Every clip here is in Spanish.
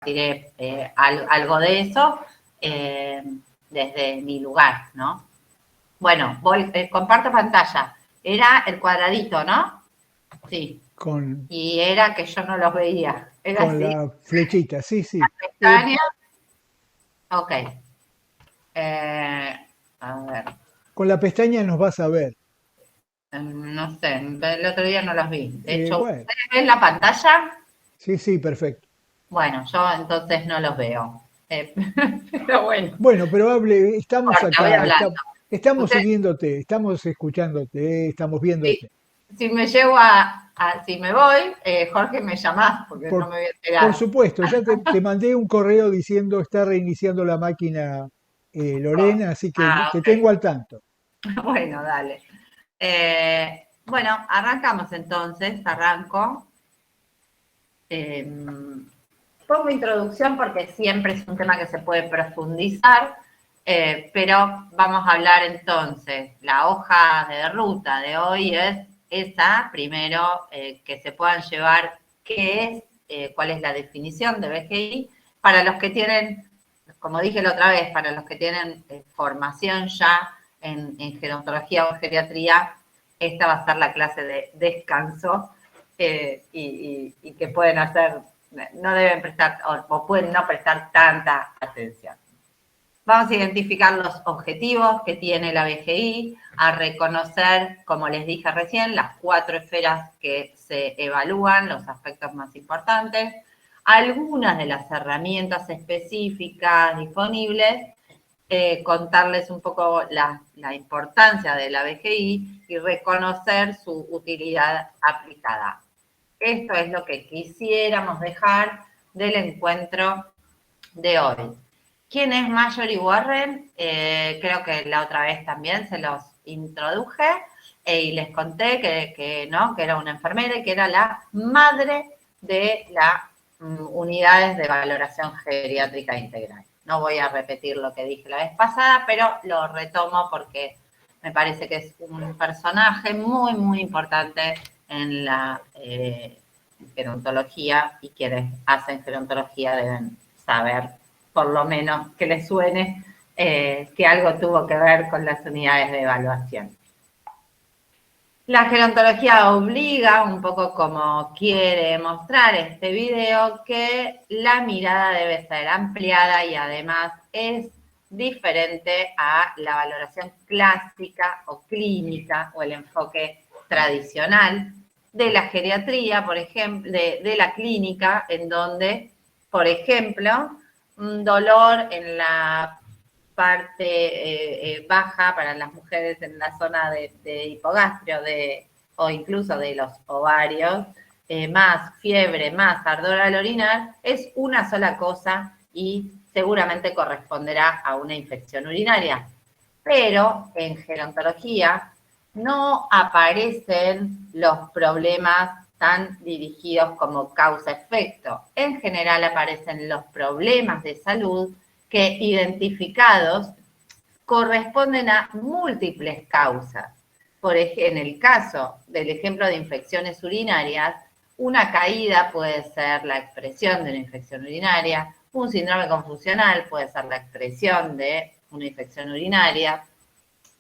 compartiré algo de eso desde mi lugar, ¿no? Bueno, comparto pantalla. Era el cuadradito, ¿no? Sí. Y era que yo no los veía. Era con así. la flechita, sí, La sí. pestaña. Ok. A ver. Con la pestaña nos vas a ver. No sé, el otro día no los vi. De hecho, Bueno, ¿ustedes ven la pantalla? sí, sí, perfecto. Bueno, yo entonces no los veo. Pero bueno, no Bueno, pero hable, estamos importa, voy acá, hablando. estamos Ustedes, siguiéndote, estamos escuchándote, estamos si, viéndote. si me llevo si me voy, Jorge me llamás porque no Por, me voy a por enterar. supuesto, ya te mandé un correo diciendo está reiniciando la máquina Lorena, así que te Ok. tengo al tanto. Bueno, dale. Bueno, arrancamos entonces, arranco. Pongo introducción porque siempre es un tema que se puede profundizar, pero vamos a hablar entonces, la hoja de ruta de hoy es esa, primero, que se puedan llevar qué es, cuál es la definición de BGI, para los que tienen, como dije la otra vez, para los que tienen formación ya en gerontología o geriatría, esta va a ser la clase de descanso y que pueden hacer, no deben prestar o pueden no prestar tanta atención. Vamos a identificar los objetivos que tiene la BGI, a reconocer, como les dije recién, las 4 esferas que se evalúan, los aspectos más importantes, algunas de las herramientas específicas disponibles, contarles un poco la importancia de la BGI y reconocer su utilidad aplicada. Esto es lo que quisiéramos dejar del encuentro de hoy. ¿Quién es Marjorie Warren? Creo que la otra vez también se los introduje y les conté que era una enfermera y que era la madre de las unidades de valoración geriátrica integral. No voy a repetir lo que dije la vez pasada, pero lo retomo porque me parece que es un personaje muy, muy importante en la gerontología y quienes hacen gerontología deben saber, por lo menos que les suene, que algo tuvo que ver con las unidades de evaluación. La gerontología obliga, un poco como quiere mostrar este video, que la mirada debe ser ampliada y además es diferente a la valoración clásica o clínica o el enfoque tradicional de la geriatría, por ejemplo, de la clínica, en donde, por ejemplo, un dolor en la parte baja para las mujeres en la zona de hipogastrio o incluso de los ovarios, más fiebre, más ardor al orinar, es una sola cosa y seguramente corresponderá a una infección urinaria. Pero en gerontología no aparecen los problemas tan dirigidos como causa-efecto. En general aparecen los problemas de salud que identificados corresponden a múltiples causas. Por ejemplo, en el caso del ejemplo de infecciones urinarias, una caída puede ser la expresión de una infección urinaria, un síndrome confusional puede ser la expresión de una infección urinaria,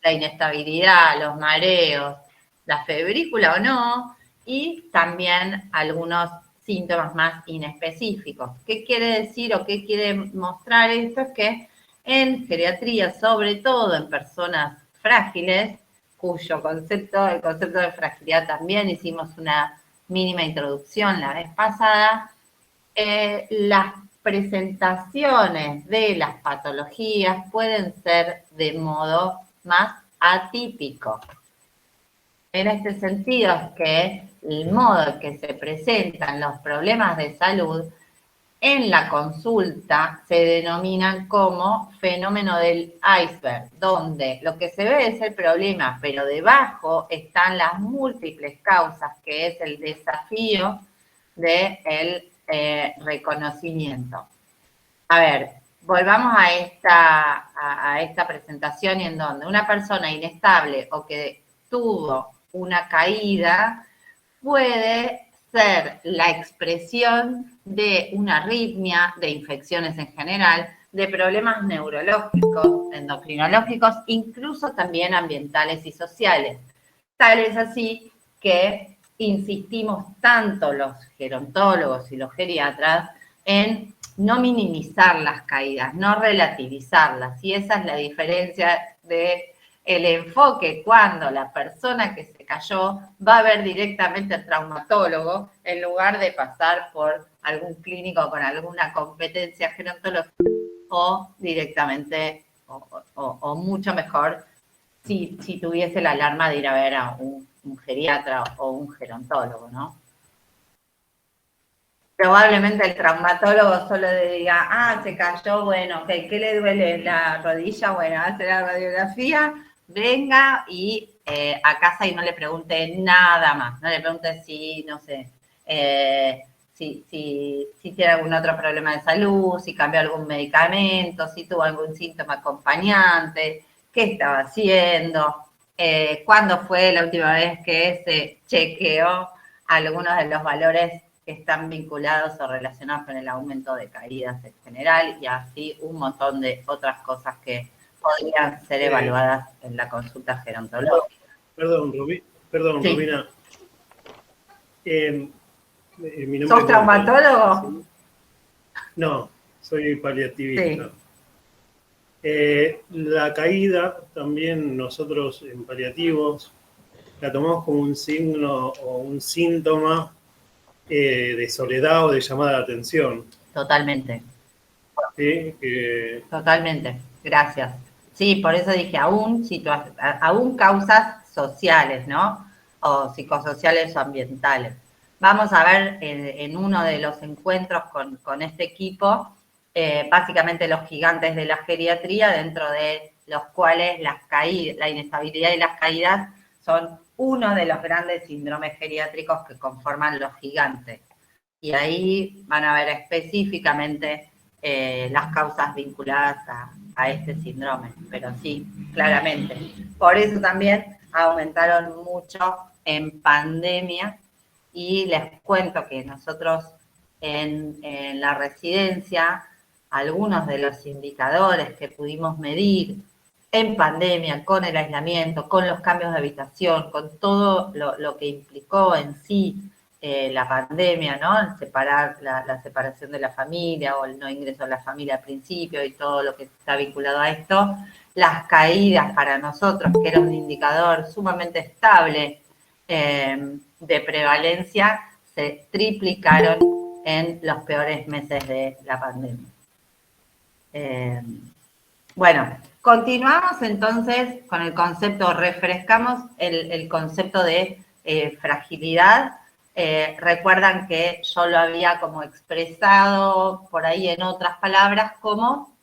la inestabilidad, los mareos, la febrícula o no, y también algunos síntomas más inespecíficos. ¿Qué quiere decir o qué quiere mostrar esto? Es que en geriatría, sobre todo en personas frágiles, cuyo concepto, el concepto de fragilidad también hicimos una mínima introducción la vez pasada, las presentaciones de las patologías pueden ser de modo más atípico. En este sentido es que el modo en que se presentan los problemas de salud en la consulta se denominan como fenómeno del iceberg, donde lo que se ve es el problema, pero debajo están las múltiples causas, que es el desafío del reconocimiento. A ver, volvamos a esta presentación y en donde una persona inestable o que tuvo una caída puede ser la expresión de una arritmia, de infecciones en general, de problemas neurológicos, endocrinológicos, incluso también ambientales y sociales. Tal es así que insistimos tanto los gerontólogos y los geriatras en no minimizar las caídas, no relativizarlas. Y esa es la diferencia del enfoque cuando la persona que se cayó va a ver directamente al traumatólogo en lugar de pasar por algún clínico con alguna competencia gerontológica o directamente, o mucho mejor, si tuviese la alarma de ir a ver a un geriatra o un gerontólogo, ¿no? Probablemente el traumatólogo solo le diga, se cayó, bueno, okay, ¿qué le duele? La rodilla, bueno, hace la radiografía, venga y a casa y no le pregunte nada más, no le pregunte si, no sé, si tiene algún otro problema de salud, si cambió algún medicamento, si tuvo algún síntoma acompañante, qué estaba haciendo, cuándo fue la última vez que se chequeó algunos de los valores que están vinculados o relacionados con el aumento de caídas en general y así un montón de otras cosas que podrían ser evaluadas en la consulta gerontológica. Perdón, sí. Romina. Mi nombre ¿Sos traumatólogo? ¿Sí? No, soy paliativista. Sí. La caída también nosotros en paliativos la tomamos como un signo o un síntoma de soledad o de llamada de atención. Totalmente. ¿Sí? Totalmente, gracias. Sí, por eso dije, aún causas sociales, ¿no? O psicosociales o ambientales. Vamos a ver en uno de los encuentros con este equipo, básicamente los gigantes de la geriatría, dentro de los cuales la inestabilidad y las caídas son uno de los grandes síndromes geriátricos que conforman los gigantes. Y ahí van a ver específicamente las causas vinculadas a este síndrome, pero sí, claramente. Por eso también aumentaron mucho en pandemia y les cuento que nosotros en la residencia, algunos de los indicadores que pudimos medir en pandemia, con el aislamiento, con los cambios de habitación, con todo lo que implicó en sí la pandemia, ¿no? La separación de la familia o el no ingreso a la familia al principio y todo lo que está vinculado a esto, las caídas para nosotros, que era un indicador sumamente estable de prevalencia, se triplicaron en los peores meses de la pandemia. Bueno, continuamos entonces con el concepto, refrescamos el concepto de fragilidad. Recuerdan que yo lo había como expresado por ahí en otras palabras como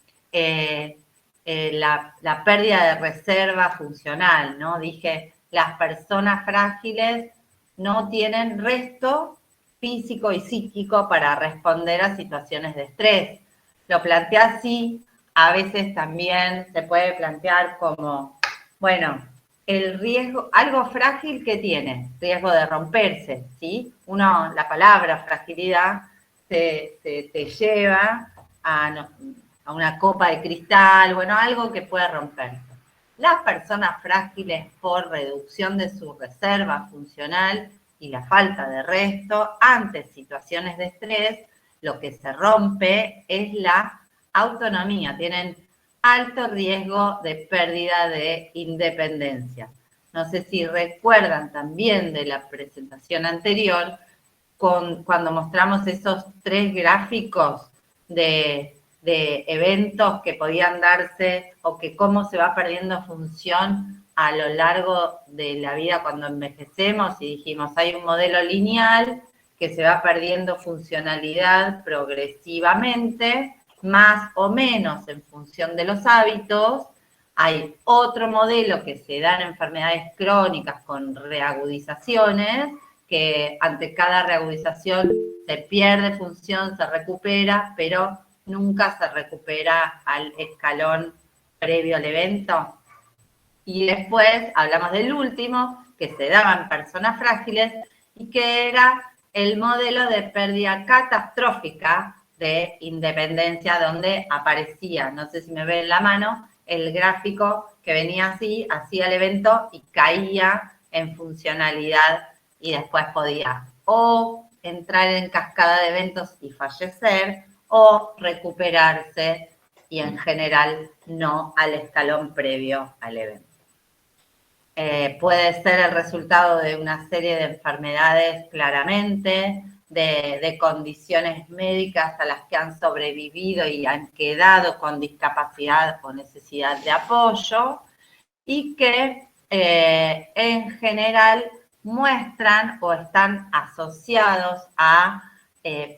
la pérdida de reserva funcional, ¿no? Dije, las personas frágiles no tienen resto físico y psíquico para responder a situaciones de estrés. Lo planteé así, a veces también se puede plantear como, bueno, el riesgo, algo frágil que tiene, riesgo de romperse, ¿sí? La palabra fragilidad te lleva a una copa de cristal, bueno, algo que puede romperse. Las personas frágiles, por reducción de su reserva funcional y la falta de resto, ante situaciones de estrés, lo que se rompe es la autonomía, tienen alto riesgo de pérdida de independencia. No sé si recuerdan también de la presentación anterior, cuando mostramos esos 3 gráficos de eventos que podían darse o que cómo se va perdiendo función a lo largo de la vida cuando envejecemos y dijimos, hay un modelo lineal que se va perdiendo funcionalidad progresivamente, más o menos en función de los hábitos. Hay otro modelo que se da en enfermedades crónicas con reagudizaciones, que ante cada reagudización se pierde función, se recupera, pero nunca se recupera al escalón previo al evento. Y después hablamos del último, que se daba en personas frágiles y que era el modelo de pérdida catastrófica de independencia, donde aparecía, no sé si me ve en la mano, el gráfico que venía así, hacía el evento y caía en funcionalidad y después podía o entrar en cascada de eventos y fallecer o recuperarse y en general no al escalón previo al evento. Puede ser el resultado de una serie de enfermedades claramente, de condiciones médicas a las que han sobrevivido y han quedado con discapacidad o necesidad de apoyo y que en general muestran o están asociados a,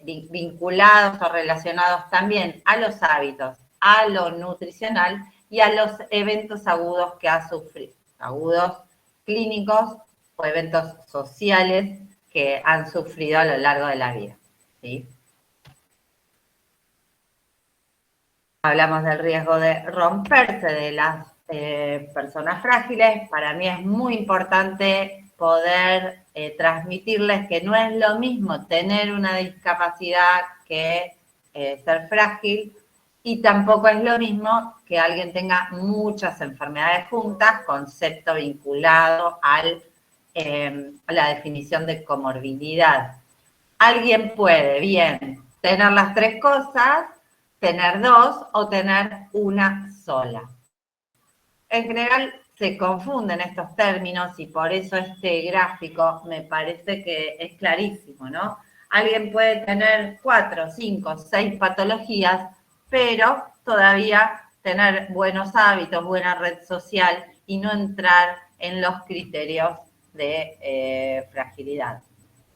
vinculados o relacionados también a los hábitos, a lo nutricional y a los eventos agudos que ha sufrido, agudos clínicos o eventos sociales que han sufrido a lo largo de la vida, ¿sí? Hablamos del riesgo de romperse de las personas frágiles. Para mí es muy importante poder transmitirles que no es lo mismo tener una discapacidad que ser frágil, y tampoco es lo mismo que alguien tenga muchas enfermedades juntas, concepto vinculado a la definición de comorbilidad. Alguien puede bien tener las tres cosas, tener dos o tener una sola. En general se confunden estos términos y por eso este gráfico me parece que es clarísimo, ¿no? Alguien puede tener 4, 5, 6 patologías, pero todavía tener buenos hábitos, buena red social y no entrar en los criterios de fragilidad.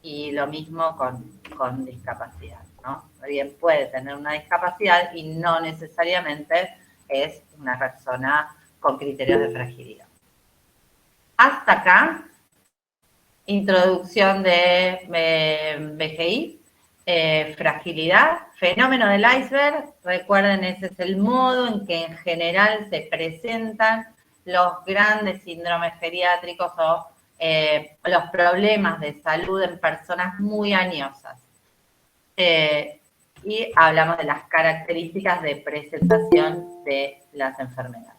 Y lo mismo con discapacidad, ¿no? Alguien puede tener una discapacidad y no necesariamente es una persona con criterios de fragilidad. Hasta acá, introducción de BGI, fragilidad, fenómeno del iceberg. Recuerden, ese es el modo en que en general se presentan los grandes síndromes geriátricos o los problemas de salud en personas muy añosas. Y hablamos de las características de presentación de las enfermedades.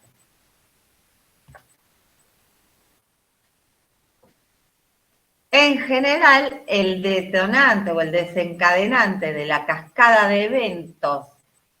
En general, el detonante o el desencadenante de la cascada de eventos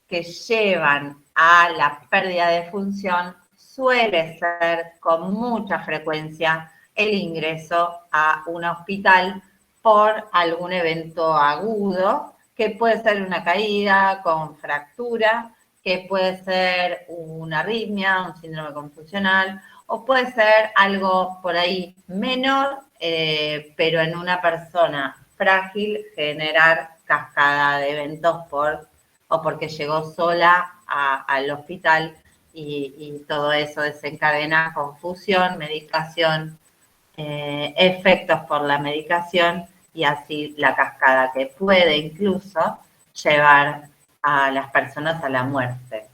que llevan a la pérdida de función suele ser con mucha frecuencia el ingreso a un hospital por algún evento agudo, que puede ser una caída con fractura, que puede ser una arritmia, un síndrome confusional, o puede ser algo por ahí menor, pero en una persona frágil generar cascada de eventos o porque llegó sola al hospital y todo eso desencadena confusión, medicación, efectos por la medicación y así la cascada que puede incluso llevar a las personas a la muerte.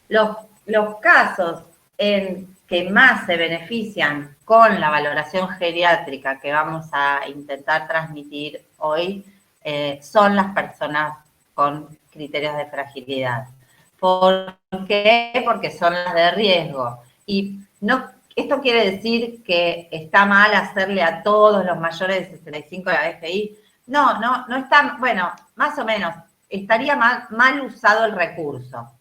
Los casos en que más se benefician con la valoración geriátrica que vamos a intentar transmitir hoy son las personas con criterios de fragilidad. ¿Por qué? Porque son las de riesgo. Y no, esto quiere decir que está mal hacerle a todos los mayores de 65 de la BGI. No está, bueno, más o menos, estaría mal usado el recurso.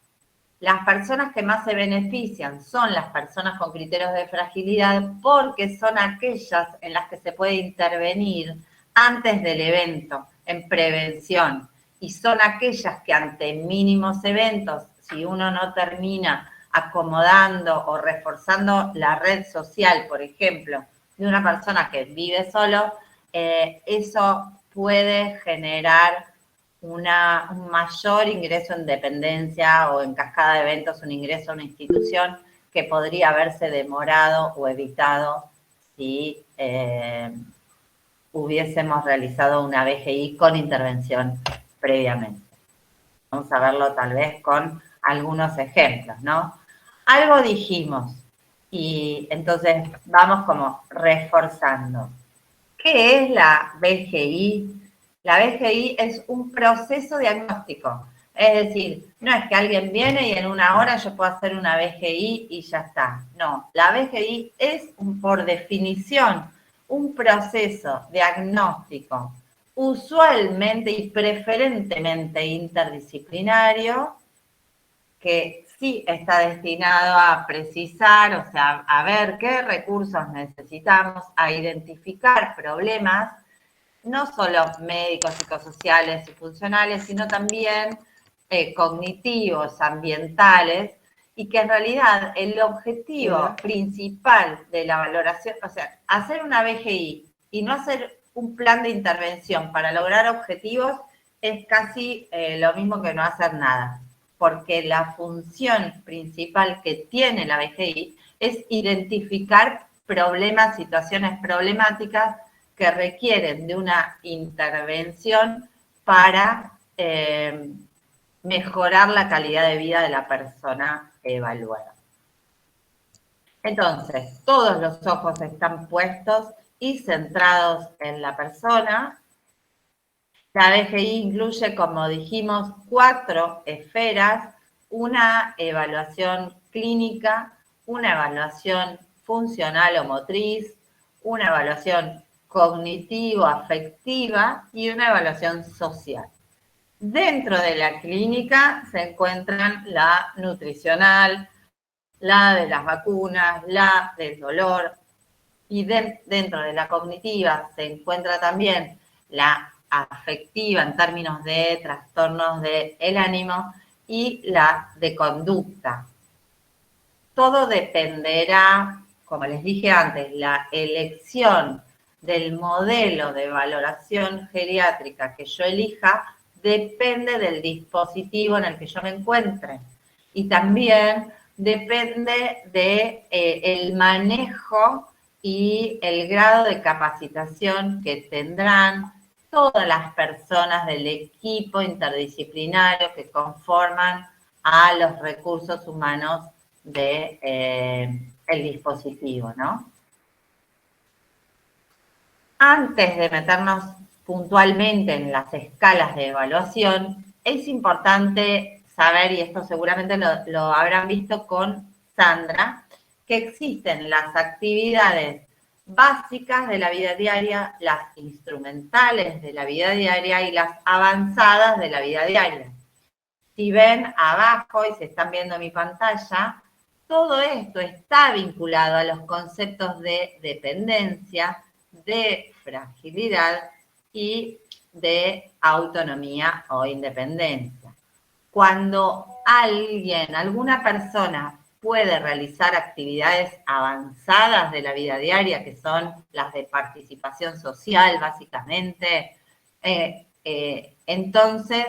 Las personas que más se benefician son las personas con criterios de fragilidad porque son aquellas en las que se puede intervenir antes del evento, en prevención. Y son aquellas que ante mínimos eventos, si uno no termina acomodando o reforzando la red social, por ejemplo, de una persona que vive solo, eso puede generar un mayor ingreso en dependencia o en cascada de eventos, un ingreso a una institución que podría haberse demorado o evitado si hubiésemos realizado una BGI con intervención previamente. Vamos a verlo tal vez con algunos ejemplos, ¿no? Algo dijimos y entonces vamos como reforzando. ¿Qué es la BGI? La BGI es un proceso diagnóstico. Es decir, no es que alguien viene y en una hora yo puedo hacer una BGI y ya está. No, la BGI es, por definición, un proceso diagnóstico usualmente y preferentemente interdisciplinario, que sí está destinado a precisar, o sea, a ver qué recursos necesitamos, a identificar problemas, no solo médicos, psicosociales y funcionales, sino también cognitivos, ambientales, y que en realidad el objetivo principal de la valoración, o sea, hacer una BGI y no hacer un plan de intervención para lograr objetivos es casi lo mismo que no hacer nada, porque la función principal que tiene la BGI es identificar problemas, situaciones problemáticas que requieren de una intervención para mejorar la calidad de vida de la persona evaluada. Entonces, todos los ojos están puestos y centrados en la persona. La BGI incluye, como dijimos, 4 esferas: una evaluación clínica, una evaluación funcional o motriz, una evaluación cognitivo-afectiva y una evaluación social. Dentro de la clínica se encuentran la nutricional, la de las vacunas, la del dolor, y dentro de la cognitiva se encuentra también la afectiva en términos de trastornos del ánimo y la de conducta. Todo dependerá, como les dije antes, la elección del modelo de valoración geriátrica que yo elija depende del dispositivo en el que yo me encuentre. Y también depende de el manejo y el grado de capacitación que tendrán todas las personas del equipo interdisciplinario que conforman a los recursos humanos del dispositivo, ¿no? Antes de meternos puntualmente en las escalas de evaluación, es importante saber, y esto seguramente lo habrán visto con Sandra, que existen las actividades básicas de la vida diaria, las instrumentales de la vida diaria y las avanzadas de la vida diaria. Si ven abajo y se están viendo mi pantalla, todo esto está vinculado a los conceptos de dependencia, de fragilidad y de autonomía o independencia. Cuando alguna persona puede realizar actividades avanzadas de la vida diaria, que son las de participación social, básicamente, entonces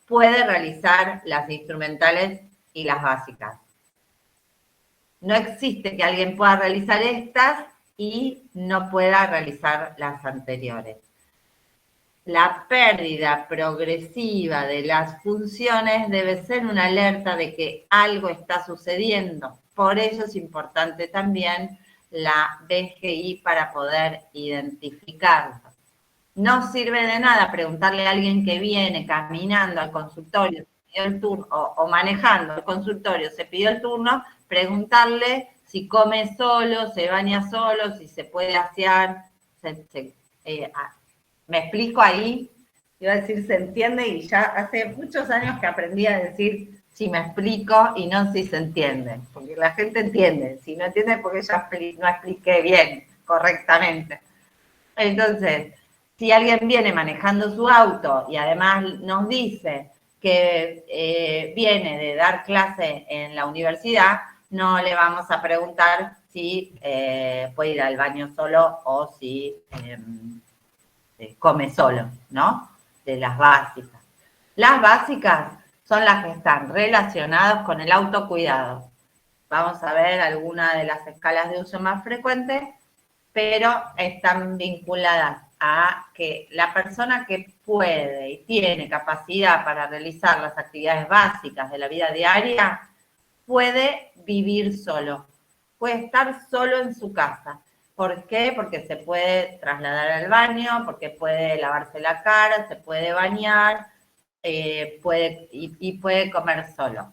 puede realizar las instrumentales y las básicas. No existe que alguien pueda realizar estas y no pueda realizar las anteriores. La pérdida progresiva de las funciones debe ser una alerta de que algo está sucediendo. Por eso es importante también la BGI para poder identificarlo. No sirve de nada preguntarle a alguien que viene caminando al consultorio, se pidió el turno, o manejando el consultorio, se pidió el turno, preguntarle si come solo, se baña solo, si se puede asear. ¿Me explico ahí? Iba a decir se entiende y ya hace muchos años que aprendí a decir si me explico y no si se entiende. Porque la gente entiende, si no entiende porque yo no expliqué bien, correctamente. Entonces, si alguien viene manejando su auto y además nos dice que viene de dar clase en la universidad, no le vamos a preguntar si puede ir al baño solo o si come solo, ¿no? De las básicas. Las básicas son las que están relacionadas con el autocuidado. Vamos a ver algunas de las escalas de uso más frecuentes, pero están vinculadas a que la persona que puede y tiene capacidad para realizar las actividades básicas de la vida diaria puede vivir solo, puede estar solo en su casa, ¿Por qué? Porque se puede trasladar al baño, porque puede lavarse la cara, se puede bañar, puede comer solo.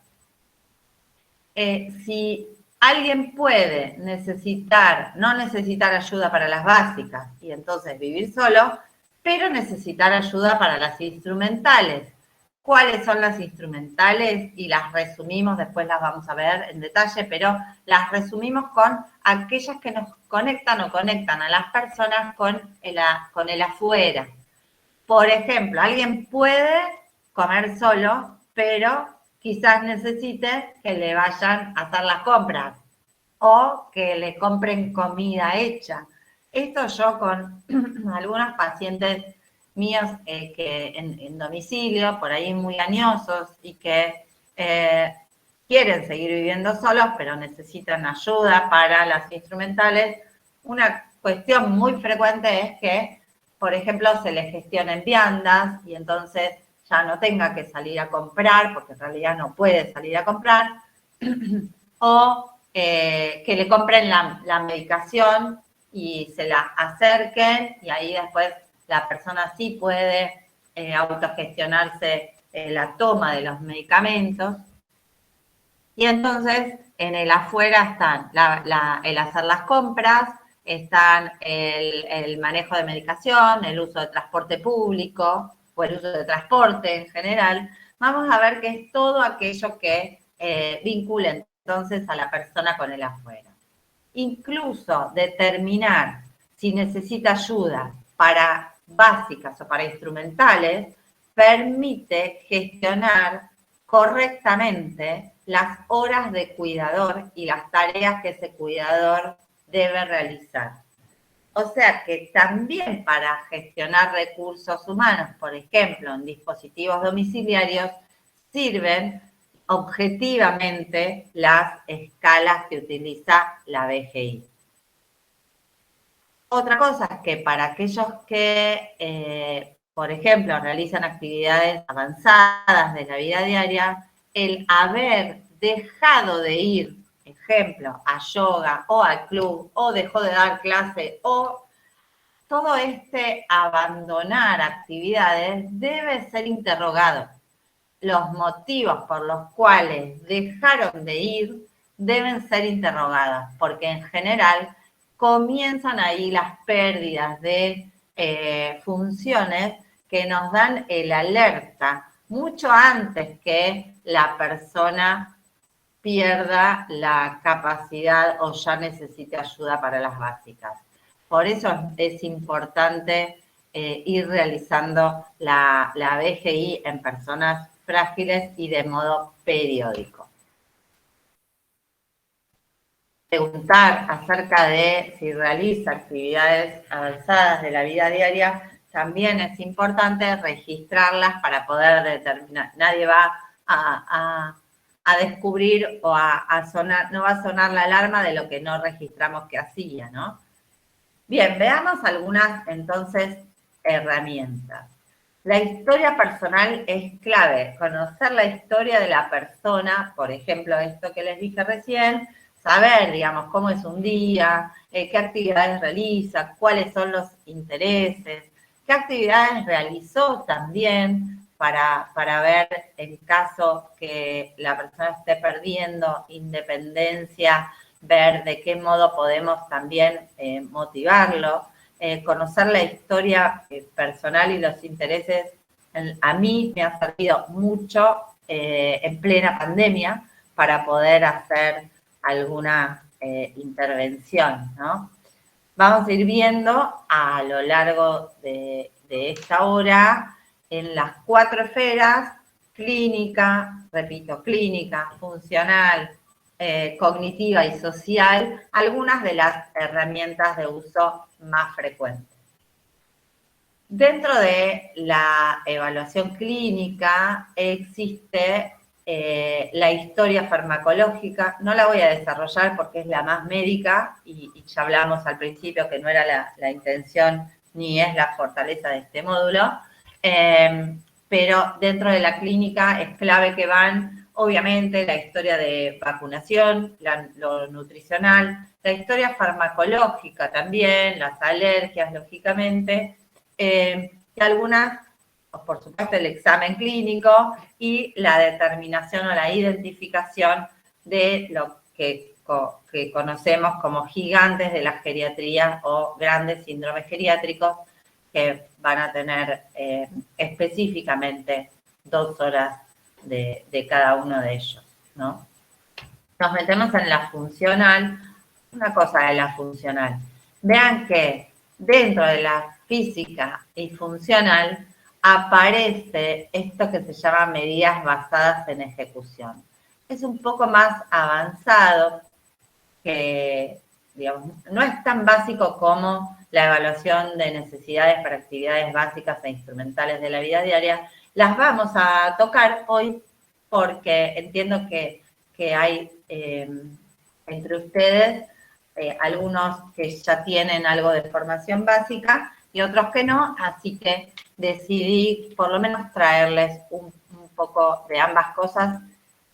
Si alguien puede no necesitar ayuda para las básicas y entonces vivir solo, pero necesitar ayuda para las instrumentales. ¿Cuáles son las instrumentales? Y las resumimos, después las vamos a ver en detalle, pero las resumimos con aquellas que nos conectan o conectan a las personas con el afuera. Por ejemplo, alguien puede comer solo, pero quizás necesite que le vayan a hacer las compras o que le compren comida hecha. Esto yo con algunos pacientes míos que en domicilio, por ahí muy añosos y que quieren seguir viviendo solos, pero necesitan ayuda para las instrumentales. Una cuestión muy frecuente es que, por ejemplo, se les gestionen viandas y entonces ya no tenga que salir a comprar, porque en realidad no puede salir a comprar, o que le compren la medicación y se la acerquen y ahí después la persona sí puede autogestionarse la toma de los medicamentos. Y entonces en el afuera están el hacer las compras, están el manejo de medicación, el uso de transporte público o el uso de transporte en general. Vamos a ver que es todo aquello que vincule entonces a la persona con el afuera. Incluso determinar si necesita ayuda para básicas o para instrumentales permite gestionar correctamente las horas de cuidador y las tareas que ese cuidador debe realizar. O sea que también para gestionar recursos humanos, por ejemplo, en dispositivos domiciliarios, sirven objetivamente las escalas que utiliza la BGI. Otra cosa es que para aquellos que, por ejemplo, realizan actividades avanzadas de la vida diaria, el haber dejado de ir, ejemplo, a yoga o al club, o dejó de dar clase, o todo abandonar actividades debe ser interrogado. Los motivos por los cuales dejaron de ir deben ser interrogados, porque en general comienzan ahí las pérdidas de funciones que nos dan el alerta mucho antes que la persona pierda la capacidad o ya necesite ayuda para las básicas. Por eso es importante ir realizando la BGI en personas frágiles y de modo periódico. Preguntar acerca de si realiza actividades avanzadas de la vida diaria también es importante registrarlas para poder determinar. Nadie va a descubrir o a sonar, no va a sonar la alarma de lo que no registramos que hacía, ¿no? Bien, veamos algunas entonces herramientas. La historia personal es clave, conocer la historia de la persona, por ejemplo, esto que les dije recién, saber, digamos, cómo es un día, qué actividades realiza, cuáles son los intereses, qué actividades realizó también para ver en caso que la persona esté perdiendo independencia, ver de qué modo podemos también motivarlo. Conocer la historia personal y los intereses, a mí me ha servido mucho en plena pandemia para poder hacer alguna intervención, ¿no? Vamos a ir viendo a lo largo de esta hora en las 4 esferas: clínica, repito, clínica, funcional, cognitiva y social, algunas de las herramientas de uso más frecuentes. Dentro de la evaluación clínica existe la historia farmacológica. No la voy a desarrollar porque es la más médica y ya hablamos al principio que no era la intención ni es la fortaleza de este módulo, pero dentro de la clínica es clave que van obviamente la historia de vacunación, lo nutricional, la historia farmacológica también, las alergias, lógicamente, y algunas, por supuesto, el examen clínico y la determinación o la identificación de lo que conocemos como gigantes de la geriatría o grandes síndromes geriátricos que van a tener específicamente 2 horas de cada uno de ellos, ¿no? Nos metemos en la funcional. Una cosa de la funcional. Vean que dentro de la física y funcional aparece esto que se llama medidas basadas en ejecución. Es un poco más avanzado que, digamos, no es tan básico como la evaluación de necesidades para actividades básicas e instrumentales de la vida diaria. Las vamos a tocar hoy porque entiendo que hay entre ustedes algunos que ya tienen algo de formación básica y otros que no, así que decidí por lo menos traerles un poco de ambas cosas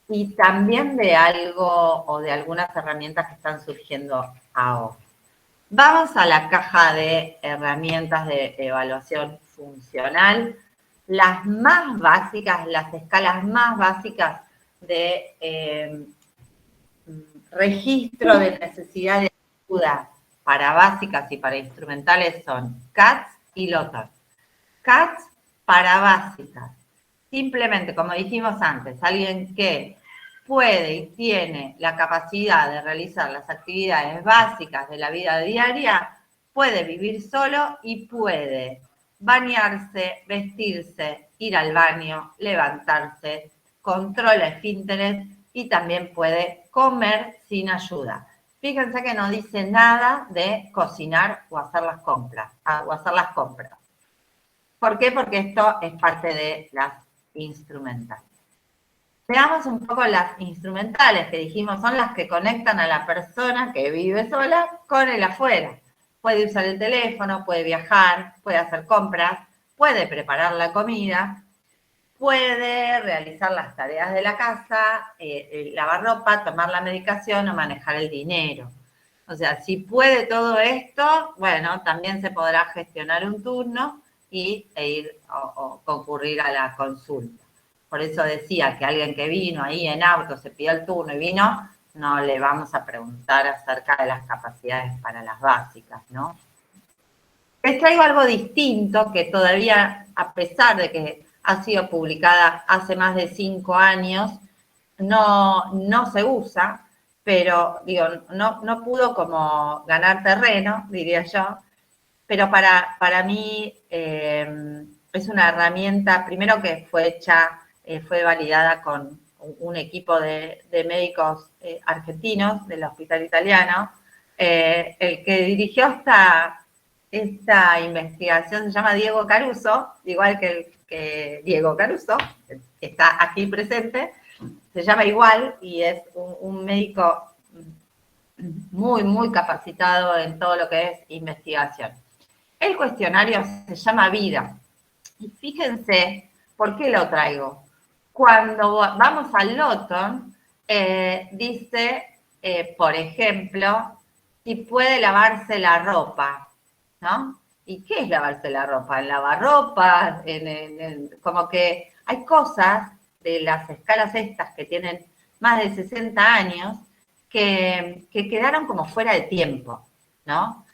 y también de algo o de algunas herramientas que están surgiendo ahora. Vamos a la caja de herramientas de evaluación funcional. Las más básicas, las escalas más básicas de registro de necesidad de ayuda para básicas y para instrumentales son CATS y LOTAR. CATS para básicas. Simplemente, como dijimos antes, alguien que puede y tiene la capacidad de realizar las actividades básicas de la vida diaria, puede vivir solo y puede bañarse, vestirse, ir al baño, levantarse, controla esfínteres y también puede comer sin ayuda. Fíjense que no dice nada de cocinar o hacer las compras. ¿Por qué? Porque esto es parte de las instrumentales. Veamos un poco las instrumentales que dijimos son las que conectan a la persona que vive sola con el afuera. Puede usar el teléfono, puede viajar, puede hacer compras, puede preparar la comida, puede realizar las tareas de la casa, lavar ropa, tomar la medicación o manejar el dinero. O sea, si puede todo esto, bueno, también se podrá gestionar un turno e ir o concurrir a la consulta. Por eso decía que alguien que vino ahí en auto, se pidió el turno y vino, no le vamos a preguntar acerca de las capacidades para las básicas, ¿no? Les traigo algo distinto que todavía, a pesar de que ha sido publicada hace más de 5 años, no se usa, pero digo, no pudo como ganar terreno, diría yo, pero para mí es una herramienta, primero que fue hecha, fue validada con un equipo de médicos argentinos del Hospital Italiano. El que dirigió esta investigación se llama Diego Caruso, igual que Diego Caruso, que está aquí presente, se llama igual y es un médico muy, muy capacitado en todo lo que es investigación. El cuestionario se llama Vida. Y fíjense, ¿por qué lo traigo? Cuando vamos al Loton, dice, por ejemplo, si puede lavarse la ropa, ¿no? ¿Y qué es lavarse la ropa? En lavarropa, como que hay cosas de las escalas estas que tienen más de 60 años que quedaron como fuera de tiempo, ¿no?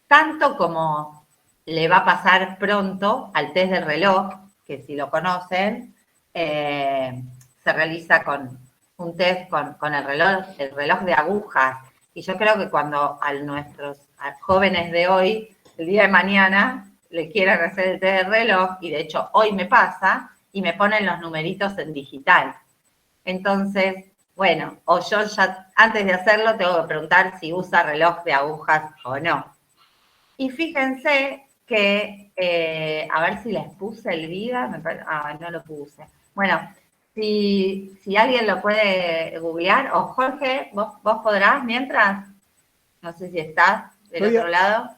Tanto como le va a pasar pronto al test del reloj, que si lo conocen, se realiza con un test con el reloj de agujas. Y yo creo que cuando a nuestros jóvenes de hoy, el día de mañana, le quieran hacer el test del reloj, y de hecho hoy me pasa, y me ponen los numeritos en digital. Entonces, bueno, o yo ya antes de hacerlo tengo que preguntar si usa reloj de agujas o no. Y fíjense que, a ver si les puse el vida, no lo puse. Bueno, si alguien lo puede googlear, o Jorge, vos podrás mientras, no sé si estás del otro lado.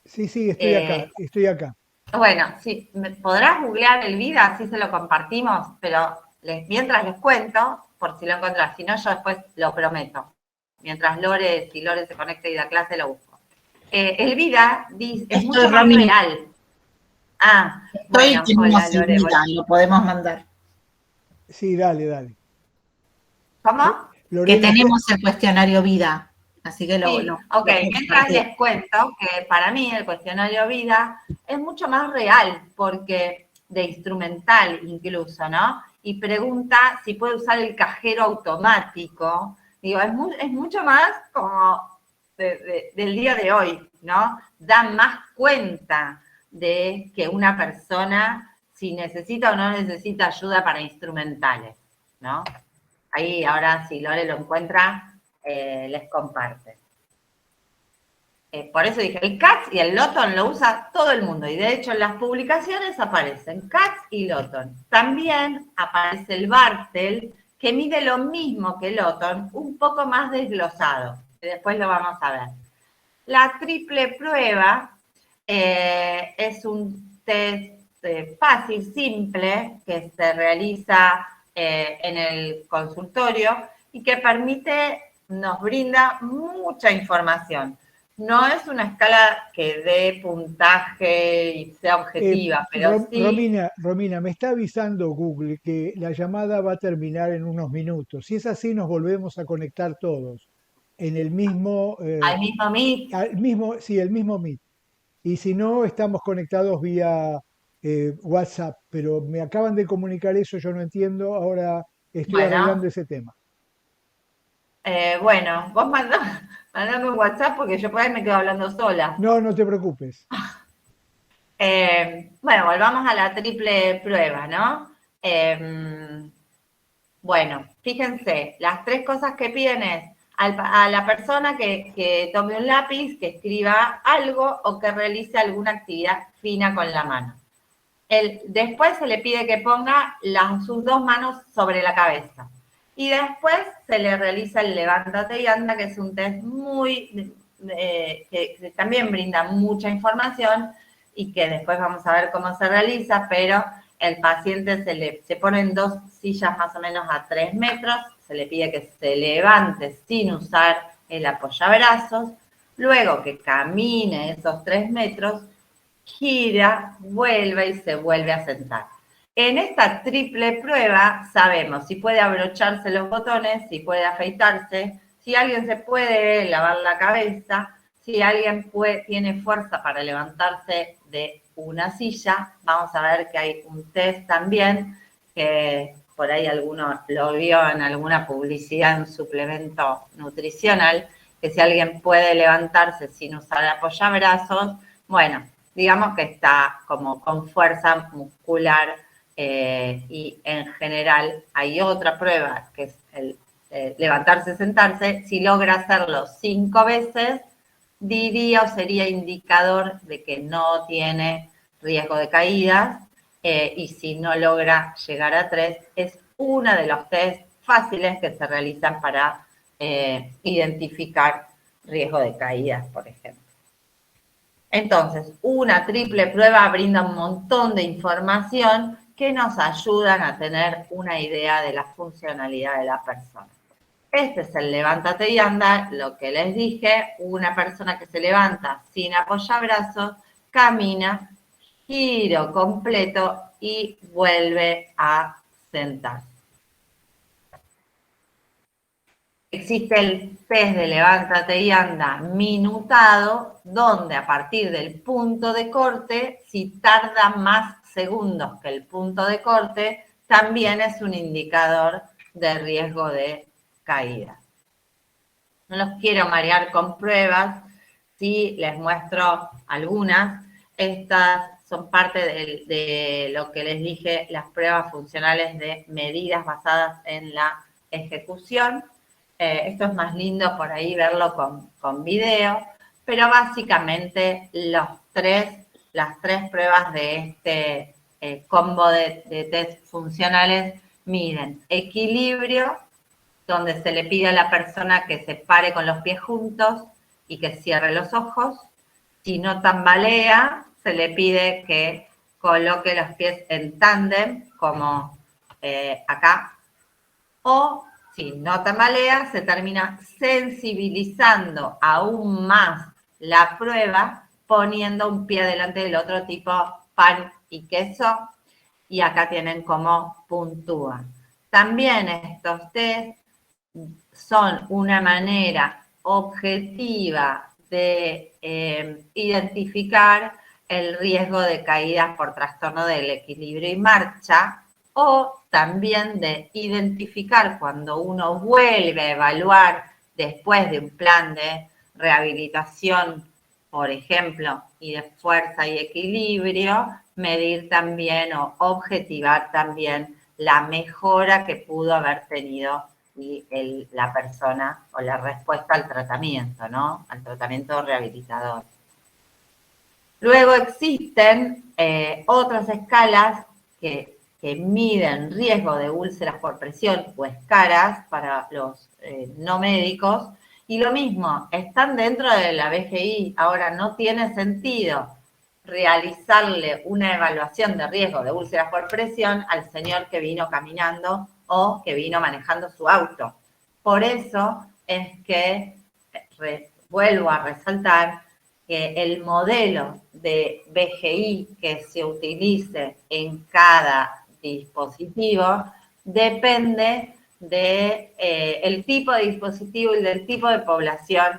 Sí, estoy acá. Bueno, sí, podrás googlear el vida, así se lo compartimos, pero mientras les cuento, por si lo encontrás. Si no, yo después lo prometo. Mientras si Lore se conecta y da clase, lo busco. El vida es mucho más real. Ah, bueno, hola Lore. Lo podemos mandar. Sí, dale. ¿Cómo? Que tenemos el cuestionario vida. Así que sí, ok. Mientras les cuento que para mí el cuestionario vida es mucho más real, porque de instrumental incluso, ¿no? Y pregunta si puede usar el cajero automático. Digo, es mucho más como del día de hoy, ¿no? Da más cuenta de que una persona, si necesita o no necesita ayuda para instrumentales, ¿no? Ahí ahora, si Lore lo encuentra, les comparte. Por eso dije, el CATS y el Loton lo usa todo el mundo. Y de hecho en las publicaciones aparecen CATS y Loton. También aparece el Bartel, que mide lo mismo que Loton, un poco más desglosado. Que después lo vamos a ver. La triple prueba es un test fácil, simple, que se realiza en el consultorio y que nos brinda mucha información. No es una escala que dé puntaje y sea objetiva, pero sí... Romina, me está avisando Google que la llamada va a terminar en unos minutos. Si es así, nos volvemos a conectar todos en el mismo... ¿Al mismo Meet? Sí, el mismo Meet. Y si no, estamos conectados vía WhatsApp, pero me acaban de comunicar eso, yo no entiendo, ahora estoy arreglando ese tema. Bueno, vos mandame un WhatsApp porque yo por ahí me quedo hablando sola. No te preocupes. Bueno, volvamos a la triple prueba, ¿no? Bueno, fíjense, las tres cosas que piden es a la persona que tome un lápiz, que escriba algo o que realice alguna actividad fina con la mano. Después se le pide que ponga sus dos manos sobre la cabeza. Y después se le realiza el levántate y anda, que es un test que también brinda mucha información y que después vamos a ver cómo se realiza, pero el paciente se pone en 2 sillas más o menos a 3 metros, se le pide que se levante sin usar el apoyabrazos, luego que camine esos 3 metros, gira, vuelve y se vuelve a sentar. En esta triple prueba sabemos si puede abrocharse los botones, si puede afeitarse, si alguien se puede lavar la cabeza, si alguien tiene fuerza para levantarse de una silla. Vamos a ver que hay un test también, que por ahí alguno lo vio en alguna publicidad, en un suplemento nutricional, que si alguien puede levantarse sin usar apoyabrazos, bueno, digamos que está como con fuerza muscular. Y en general hay otra prueba que es el levantarse, sentarse. Si logra hacerlo 5 veces, diría o sería indicador de que no tiene riesgo de caídas, y si no logra llegar a 3, es uno de los test fáciles que se realizan para identificar riesgo de caídas, por ejemplo. Entonces, una triple prueba brinda un montón de información que nos ayudan a tener una idea de la funcionalidad de la persona. Este es el levántate y anda, lo que les dije, una persona que se levanta sin apoyabrazos, camina, giro completo y vuelve a sentarse. Existe el test de levántate y anda minutado, donde a partir del punto de corte, si tarda más segundos que el punto de corte, también es un indicador de riesgo de caída. No los quiero marear con pruebas, sí les muestro algunas. Estas son parte de lo que les dije, las pruebas funcionales de medidas basadas en la ejecución. Esto es más lindo por ahí verlo con video, pero básicamente las tres pruebas de este combo de test funcionales miden equilibrio, donde se le pide a la persona que se pare con los pies juntos y que cierre los ojos. Si no tambalea, se le pide que coloque los pies en tándem, como acá, o si no tambalea, se termina sensibilizando aún más la prueba, poniendo un pie delante del otro, tipo pan y queso, y acá tienen cómo puntúa. También estos test son una manera objetiva de identificar el riesgo de caídas por trastorno del equilibrio y marcha, o también de identificar cuando uno vuelve a evaluar después de un plan de rehabilitación, por ejemplo, y de fuerza y equilibrio, medir también o objetivar también la mejora que pudo haber tenido la persona o la respuesta al tratamiento, ¿no? Al tratamiento rehabilitador. Luego existen otras escalas que miden riesgo de úlceras por presión o escaras para los no médicos, y lo mismo, están dentro de la BGI. Ahora, no tiene sentido realizarle una evaluación de riesgo de úlceras por presión al señor que vino caminando o que vino manejando su auto. Por eso es que, vuelvo a resaltar, que el modelo de BGI que se utilice en cada dispositivo depende del tipo de dispositivo y del tipo de población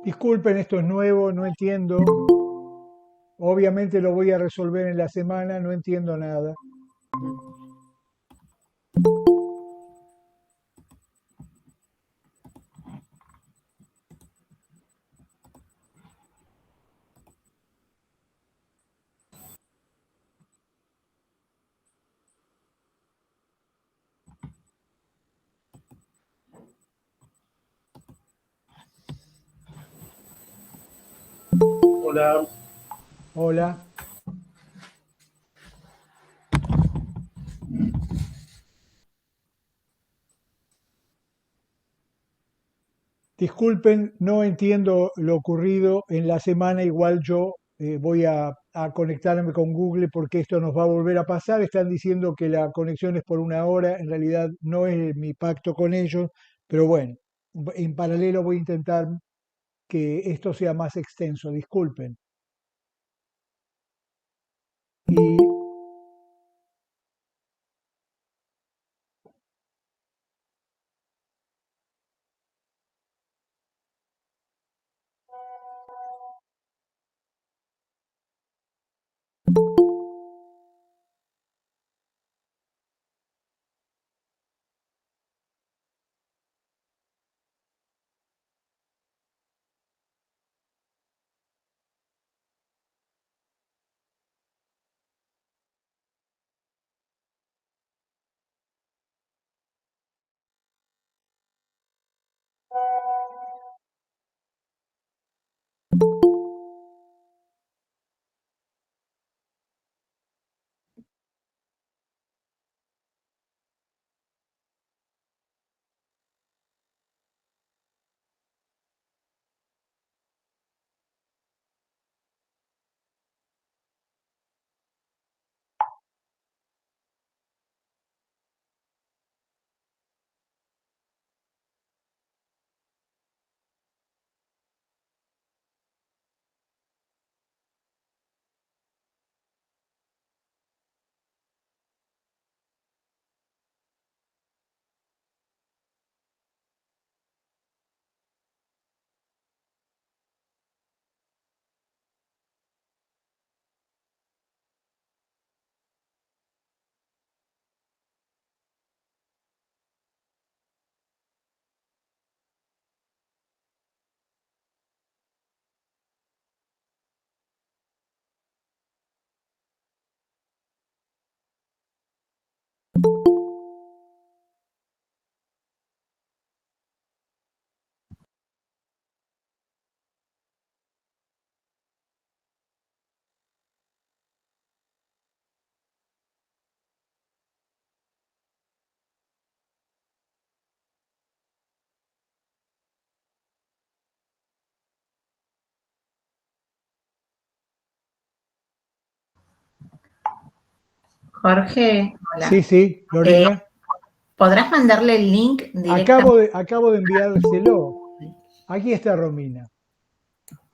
Disculpen, esto es nuevo, no entiendo. Obviamente lo voy a resolver en la semana, no entiendo nada. Hola. Hola. Disculpen, no entiendo lo ocurrido en la semana. Igual yo voy a conectarme con Google porque esto nos va a volver a pasar. Están diciendo que la conexión es por una hora. En realidad no es mi pacto con ellos, pero bueno, en paralelo voy a intentar que esto sea más extenso. Disculpen. Y Jorge, hola. sí, sí, Lorena. ¿Podrás mandarle el link directamente? Acabo de enviárselo. Aquí está Romina.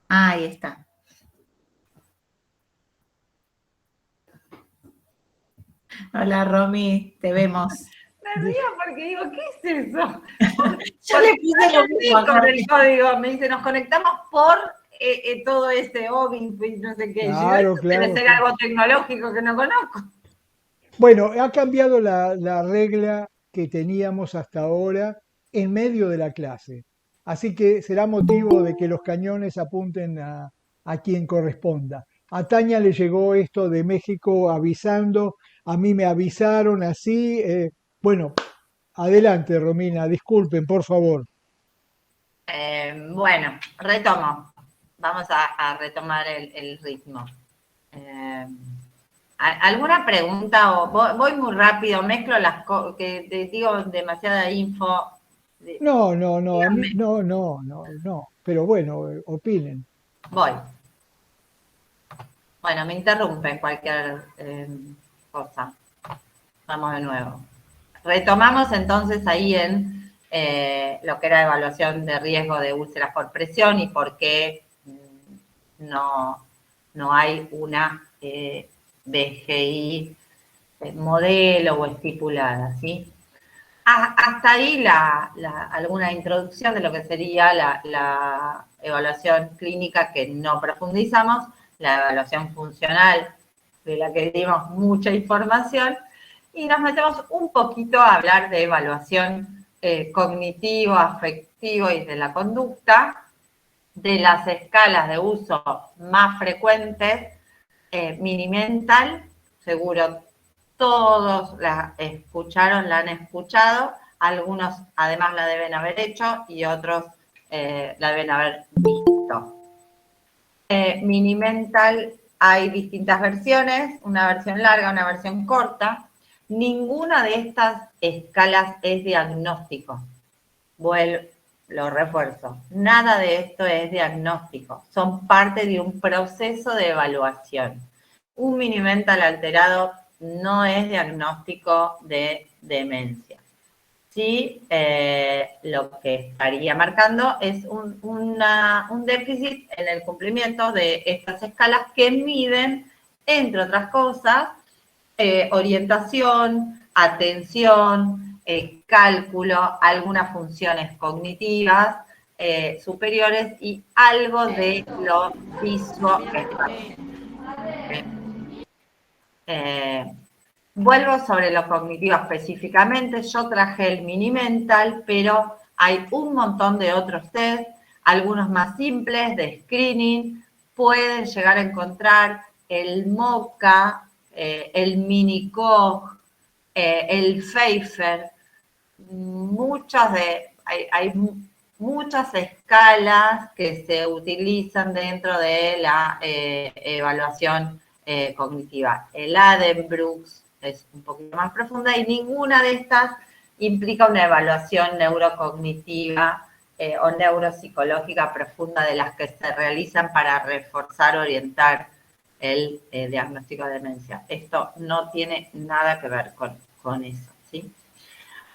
Ah, ahí está. Hola, Romy, te vemos. Me río porque digo, ¿qué es eso? Yo le puse lo mismo, con el Jorge. código, me dice, nos conectamos por todo este OBIN, no sé qué. Yo, Claro, esto debe claro, ser claro. algo tecnológico que no conozco. Bueno, ha cambiado la regla que teníamos hasta ahora en medio de la clase. Así que será motivo de que los cañones apunten a quien corresponda. A Tania le llegó esto de México avisando, a mí me avisaron así. Bueno, adelante, Romina, disculpen, por favor. Bueno, retomo. Vamos a retomar el ritmo. ¿Alguna pregunta? O voy muy rápido, mezclo las cosas, que te digo demasiada info. No, no, no, a mí, Díganme. no, no, no, no. Pero bueno, opinen. Voy. Bueno, me interrumpen cualquier cosa. Vamos de nuevo. Retomamos entonces ahí en lo que era evaluación de riesgo de úlceras por presión y por qué no hay una BGI modelo o estipulada, ¿sí? Hasta ahí alguna introducción de lo que sería la evaluación clínica que no profundizamos, la evaluación funcional de la que dimos mucha información, y nos metemos un poquito a hablar de evaluación cognitivo, afectivo y de la conducta, de las escalas de uso más frecuentes, Mini-Mental, seguro todos la escucharon, la han escuchado, algunos además la deben haber hecho y otros la deben haber visto. Mini-Mental hay distintas versiones, una versión larga, una versión corta. Ninguna de estas escalas es diagnóstico. Lo refuerzo. Nada de esto es diagnóstico. Son parte de un proceso de evaluación. Un Mini-Mental alterado no es diagnóstico de demencia. Sí, lo que estaría marcando es un déficit en el cumplimiento de estas escalas que miden, entre otras cosas, orientación, atención, cálculo, algunas funciones cognitivas superiores y algo de lo visoespacial. Vuelvo sobre lo cognitivo específicamente. Yo traje el Mini-Mental, pero hay un montón de otros test, algunos más simples de screening. Pueden llegar a encontrar el MoCA, el Mini-Cog, el Pfeiffer. Hay muchas escalas que se utilizan dentro de la evaluación cognitiva. El Addenbrooks es un poquito más profunda y ninguna de estas implica una evaluación neurocognitiva o neuropsicológica profunda de las que se realizan para reforzar, orientar el diagnóstico de demencia. Esto no tiene nada que ver con eso, ¿sí?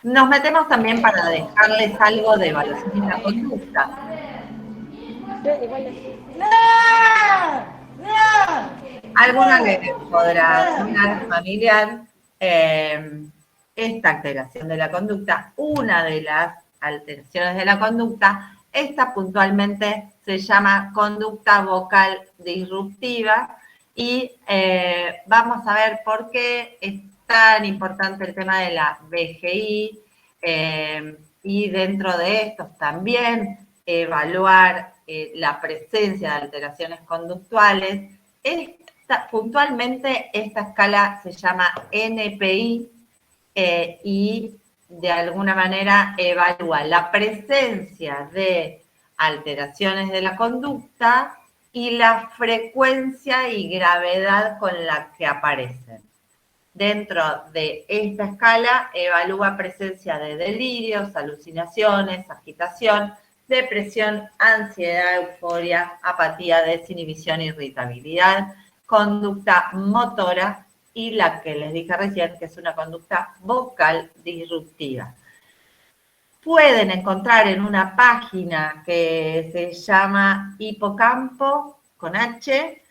Nos metemos también para dejarles algo de evaluación de la conducta. Alguna les podrá sonar familiar esta alteración de la conducta. Una de las alteraciones de la conducta, esta puntualmente se llama conducta vocal disruptiva y vamos a ver por qué es tan importante el tema de la BGI y dentro de estos también evaluar la presencia de alteraciones conductuales. Puntualmente esta escala se llama NPI y de alguna manera evalúa la presencia de alteraciones de la conducta y la frecuencia y gravedad con la que aparecen. Dentro de esta escala evalúa presencia de delirios, alucinaciones, agitación, depresión, ansiedad, euforia, apatía, desinhibición, irritabilidad, conducta motora y la que les dije recién, que es una conducta vocal disruptiva. Pueden encontrar en una página que se llama Hipocampo, con H,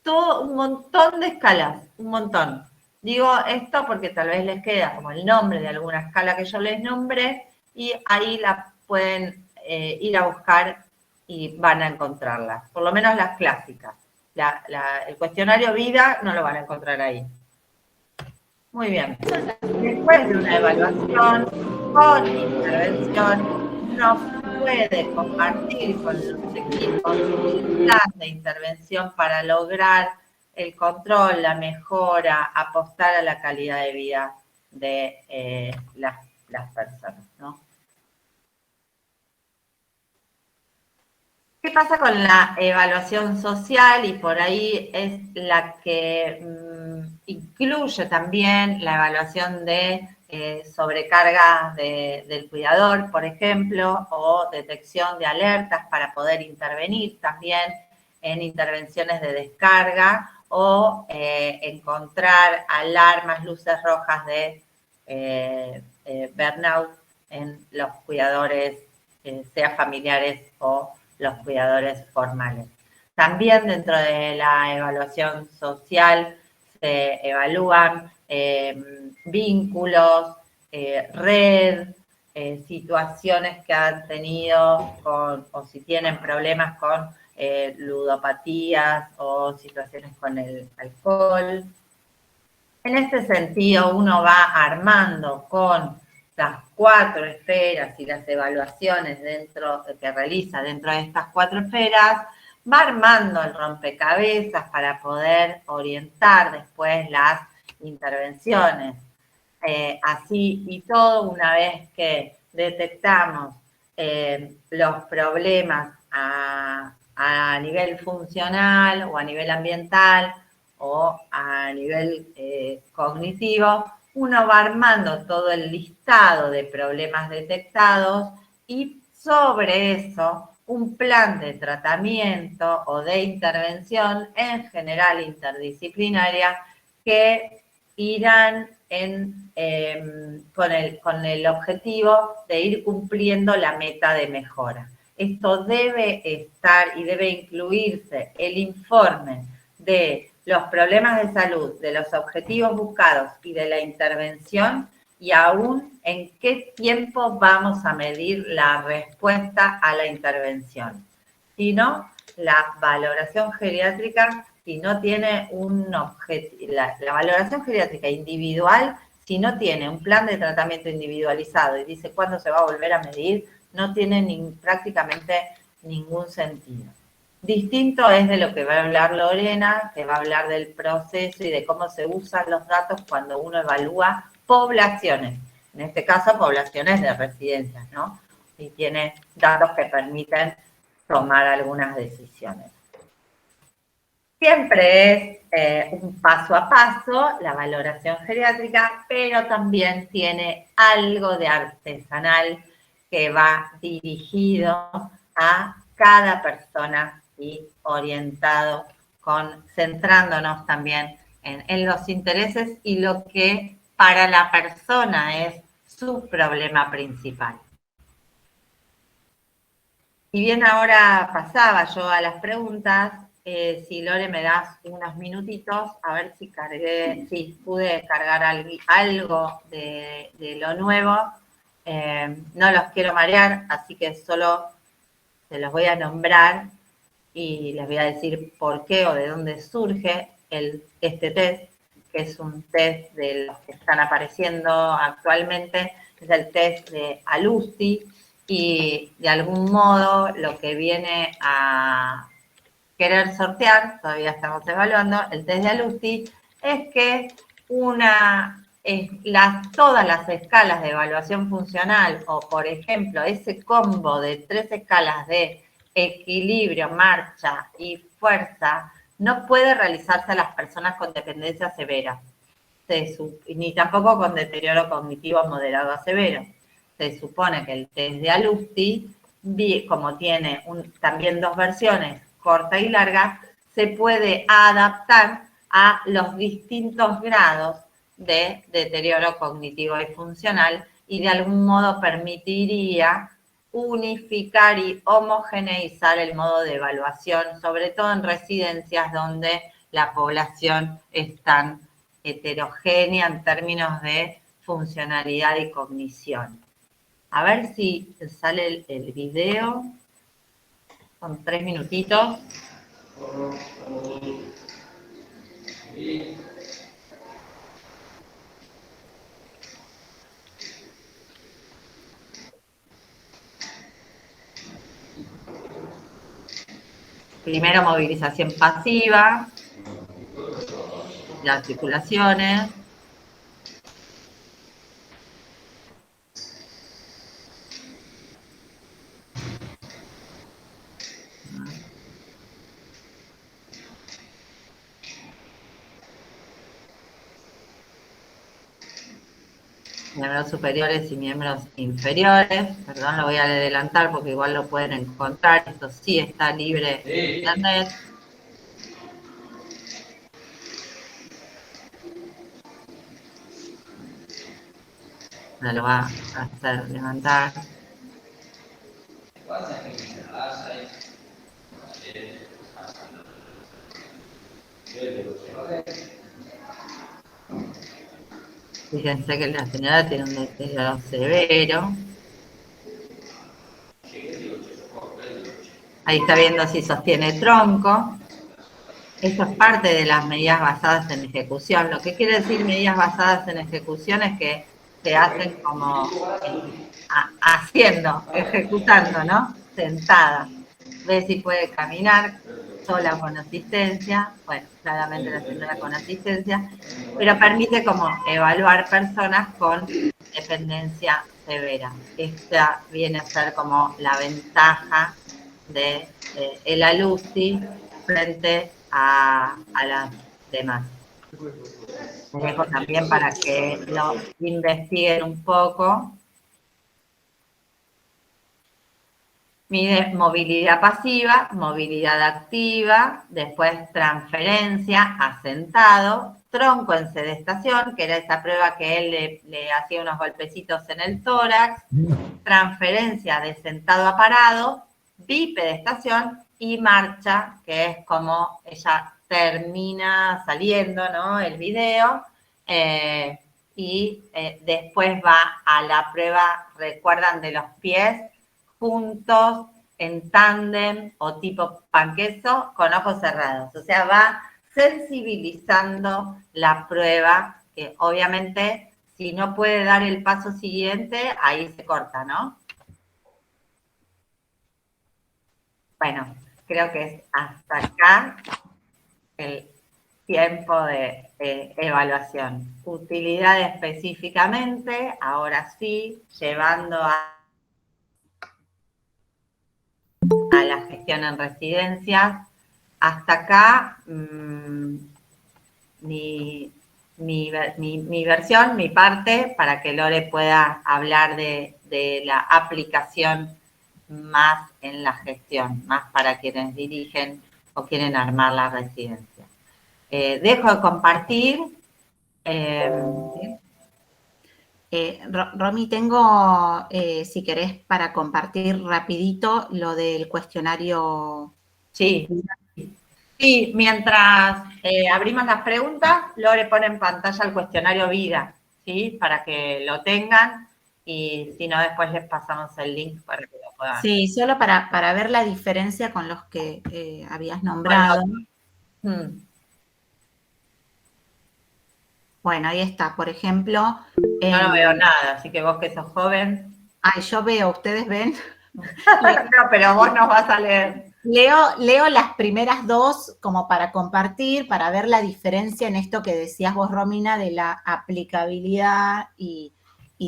todo un montón de escalas, un montón. Digo esto porque tal vez les queda como el nombre de alguna escala que yo les nombré y ahí la pueden ir a buscar y van a encontrarla, por lo menos las clásicas. El cuestionario vida no lo van a encontrar ahí. Muy bien. Después de una evaluación con intervención, uno puede compartir con los equipos un plan de intervención para lograr el control, la mejora, apostar a la calidad de vida de las personas, ¿no? ¿Qué pasa con la evaluación social? Y por ahí es la que incluye también la evaluación de sobrecarga del cuidador, por ejemplo, o detección de alertas para poder intervenir también en intervenciones de descarga o encontrar alarmas, luces rojas de burnout en los cuidadores, sea familiares o los cuidadores formales. También dentro de la evaluación social se evalúan vínculos, red, situaciones que han tenido o si tienen problemas con ludopatías o situaciones con el alcohol. En este sentido, uno va armando con las 4 esferas y las evaluaciones que realiza dentro de estas 4 esferas, va armando el rompecabezas para poder orientar después las intervenciones. Así y todo, una vez que detectamos los problemas a nivel funcional o a nivel ambiental o a nivel cognitivo, uno va armando todo el listado de problemas detectados y sobre eso un plan de tratamiento o de intervención, en general interdisciplinaria, que irán con el objetivo de ir cumpliendo la meta de mejora. Esto debe estar y debe incluirse el informe de los problemas de salud, de los objetivos buscados y de la intervención, y aún en qué tiempo vamos a medir la respuesta a la intervención. Si no, la valoración geriátrica, si no tiene un objetivo, la valoración geriátrica individual, si no tiene un plan de tratamiento individualizado y dice cuándo se va a volver a medir, no tiene prácticamente ningún sentido. Distinto es de lo que va a hablar Lorena, que va a hablar del proceso y de cómo se usan los datos cuando uno evalúa poblaciones, en este caso poblaciones de residencias, ¿no? Y tiene datos que permiten tomar algunas decisiones. Siempre es un paso a paso la valoración geriátrica, pero también tiene algo de artesanal que va dirigido a cada persona y orientado, centrándonos también en los intereses y lo que para la persona es su problema principal. Y bien, ahora pasaba yo a las preguntas. Si Lore me das unos minutitos, a ver si pude cargar algo de lo nuevo. No los quiero marear, así que solo se los voy a nombrar y les voy a decir por qué o de dónde surge este test, que es un test de los que están apareciendo actualmente, es el test de Alusti, y de algún modo lo que viene a querer sortear, todavía estamos evaluando, el test de Alusti, es que todas las escalas de evaluación funcional, o por ejemplo, ese combo de 3 escalas de equilibrio, marcha y fuerza, no puede realizarse a las personas con dependencia severa, ni tampoco con deterioro cognitivo moderado a severo. Se supone que el test de Alusti, como tiene también 2 versiones, corta y larga, se puede adaptar a los distintos grados de deterioro cognitivo y funcional, y de algún modo permitiría unificar y homogeneizar el modo de evaluación, sobre todo en residencias donde la población es tan heterogénea en términos de funcionalidad y cognición. A ver si sale el video. Son 3 minutitos. Primero, movilización pasiva, las articulaciones. Miembros superiores y miembros inferiores. Perdón, lo voy a adelantar porque igual lo pueden encontrar. Esto sí está libre en internet. Se lo va a hacer levantar. Fíjense que la señora tiene un deterioro severo. Ahí está viendo si sostiene tronco. Eso es parte de las medidas basadas en ejecución. Lo que quiere decir medidas basadas en ejecución es que se hacen como haciendo, ejecutando, ¿no? Sentada. Ve si puede caminar sola o con asistencia. Bueno, claramente la señora con asistencia, pero permite como evaluar personas con dependencia severa. Esta viene a ser como la ventaja de el ALUCI frente a las demás. Les dejo también para que lo investiguen un poco. Mide movilidad pasiva, movilidad activa, después transferencia, asentado, tronco en sedestación, que era esa prueba que él le hacía unos golpecitos en el tórax, transferencia de sentado a parado, bipedestación y marcha, que es como ella termina saliendo, ¿no? El video, y después va a la prueba, recuerdan, de los pies, juntos, en tándem o tipo panqueso, con ojos cerrados. O sea, va sensibilizando la prueba, que obviamente si no puede dar el paso siguiente, ahí se corta, ¿no? Bueno, creo que es hasta acá el tiempo de evaluación. Utilidad específicamente, ahora sí, llevando a la gestión en residencias. Hasta acá, mi versión, mi parte, para que Lore pueda hablar de la aplicación más en la gestión, más para quienes dirigen o quieren armar la residencia. Dejo de compartir. Romy, tengo, si querés, para compartir rapidito lo del cuestionario. Sí, sí, mientras abrimos las preguntas, Lore pone en pantalla el cuestionario vida, ¿sí? Para que lo tengan y si no, después les pasamos el link para que lo puedan. Sí, solo para ver la diferencia con los que habías nombrado. Bueno, ahí está, por ejemplo. No veo nada, así que vos que sos joven. Ay, yo veo, ¿ustedes ven? No, pero vos nos vas a leer. Leo las primeras dos como para compartir, para ver la diferencia en esto que decías vos, Romina, de la aplicabilidad y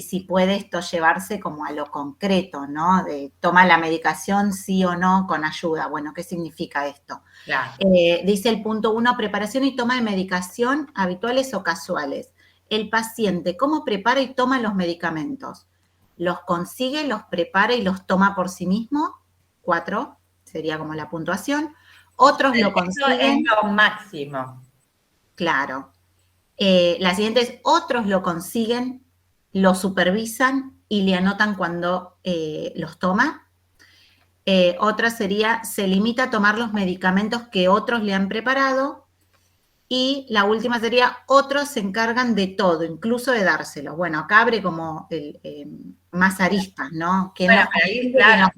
si puede esto llevarse como a lo concreto, ¿no? De toma la medicación sí o no con ayuda. Bueno, ¿qué significa esto? Claro. Dice el punto 1, preparación y toma de medicación habituales o casuales. El paciente, ¿cómo prepara y toma los medicamentos? ¿Los consigue, los prepara y los toma por sí mismo? 4, sería como la puntuación. Otros lo consiguen. Es lo máximo. Claro. La siguiente es, otros lo consiguen, lo supervisan y le anotan cuando los toma. Otra sería, se limita a tomar los medicamentos que otros le han preparado. Y la última sería, otros se encargan de todo, incluso de dárselos. Bueno, acá abre como más aristas, ¿no? ¿Quién los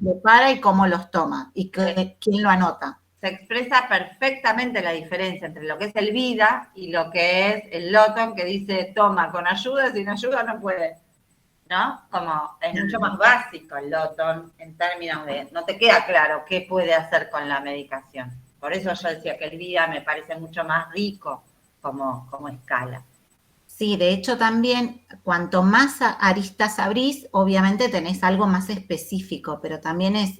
prepara y cómo los toma? ¿Y quién lo anota? Se expresa perfectamente la diferencia entre lo que es el vida y lo que es el Loton, que dice toma con ayuda, sin ayuda no puede, ¿no? Como es mucho más básico el Loton en términos de, no te queda claro qué puede hacer con la medicación. Por eso yo decía que el vida me parece mucho más rico como escala. Sí, de hecho también, cuanto más aristas abrís, obviamente tenés algo más específico, pero también es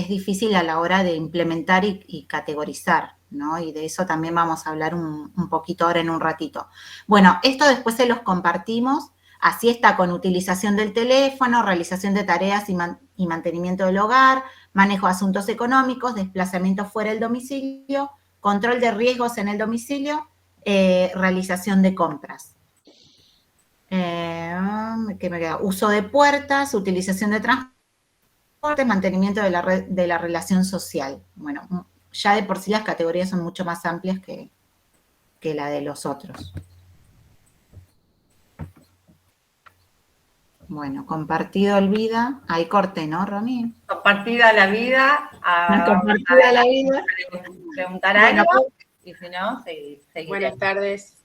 difícil a la hora de implementar y categorizar, ¿no? Y de eso también vamos a hablar un poquito ahora en un ratito. Bueno, esto después se los compartimos, así está con utilización del teléfono, realización de tareas y mantenimiento del hogar, manejo de asuntos económicos, desplazamiento fuera del domicilio, control de riesgos en el domicilio, realización de compras. Me ¿qué me queda? Uso de puertas, utilización de transporte, mantenimiento de la relación social. Bueno, ya de por sí las categorías son mucho más amplias que la de los otros. Bueno, compartido el vida. Ahí corté, ¿no, Romy? Compartida la vida. Compartida la vida. Preguntar Bueno, algo y si no, seguiré. Buenas tardes.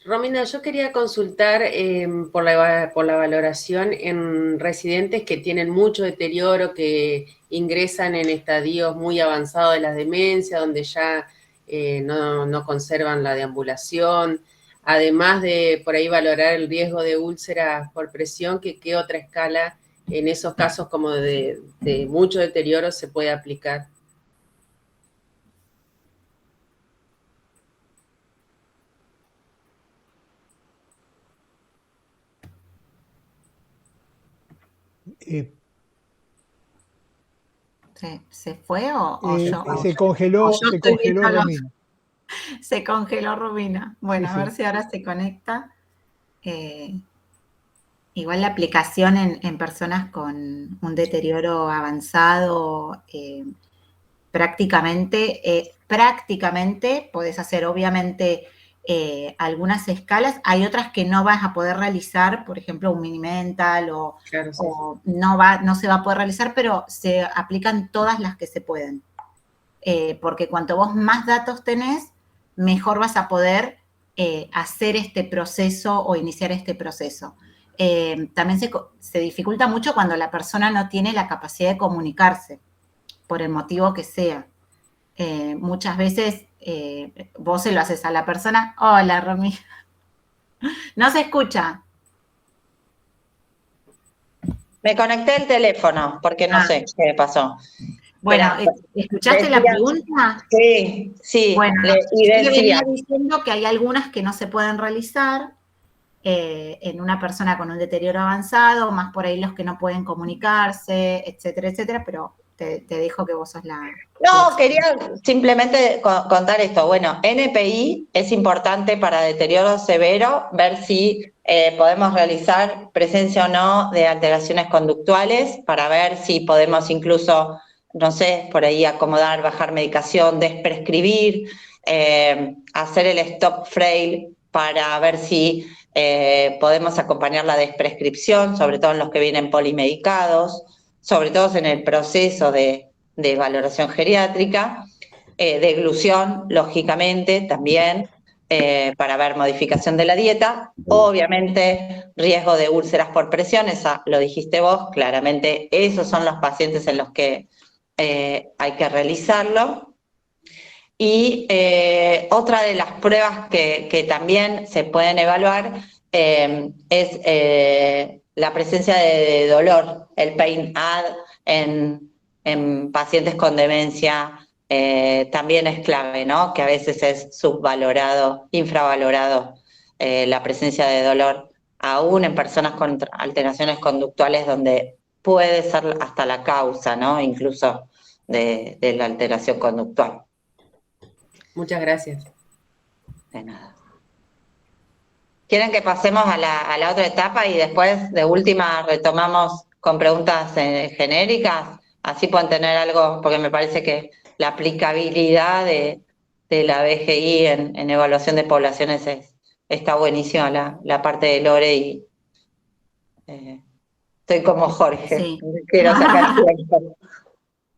Romina, yo quería consultar por la valoración en residentes que tienen mucho deterioro, que ingresan en estadios muy avanzados de la demencia, donde ya no conservan la deambulación, además de por ahí valorar el riesgo de úlceras por presión, ¿qué otra escala en esos casos como de mucho deterioro se puede aplicar? ¿Se fue o yo? Se congeló, O yo se estoy congeló viendo los- Romina. Se congeló Rubina. Bueno, Sí, a ver sí. si ahora se conecta. Igual la aplicación en personas con un deterioro avanzado, prácticamente podés hacer obviamente algunas escalas. Hay otras que no vas a poder realizar, por ejemplo, un mini mental Claro, sí. o no se va a poder realizar, pero se aplican todas las que se pueden. Porque cuanto vos más datos tenés, mejor vas a poder hacer este proceso o iniciar este proceso. También se dificulta mucho cuando la persona no tiene la capacidad de comunicarse, por el motivo que sea. Muchas veces vos se lo haces a la persona, hola, Romy, no se escucha. Me conecté el teléfono porque no sé qué me pasó. Bueno, Espera, ¿escuchaste la decía- pregunta? Sí, sí. Bueno, y yo le venía decía, diciendo que hay algunas que no se pueden realizar en una persona con un deterioro avanzado, más por ahí los que no pueden comunicarse, etcétera, pero te dejo que vos sos la... no, quería simplemente contar esto. Bueno, NPI es importante para deterioro severo, ver si podemos realizar presencia o no de alteraciones conductuales, para ver si podemos incluso, no sé, por ahí acomodar, bajar medicación, desprescribir, hacer el stop frail para ver si podemos acompañar la desprescripción, sobre todo en los que vienen polimedicados, sobre todo en el proceso de valoración geriátrica, deglución, lógicamente, también, para ver modificación de la dieta. Obviamente, riesgo de úlceras por presión, esa lo dijiste vos, claramente esos son los pacientes en los que hay que realizarlo. Y otra de las pruebas que también se pueden evaluar es la presencia de dolor, el pain add en pacientes con demencia. También es clave, ¿no? Que a veces es subvalorado, infravalorado la presencia de dolor, aún en personas con alteraciones conductuales donde puede ser hasta la causa, ¿no? Incluso de la alteración conductual. Muchas gracias. De nada. ¿Quieren que pasemos a la otra etapa y después de última retomamos con preguntas genéricas? Así pueden tener algo, porque me parece que la aplicabilidad de la BGI en evaluación de poblaciones está buenísima, la parte de Lore, y estoy como Jorge, Sí. quiero sacar tiempo.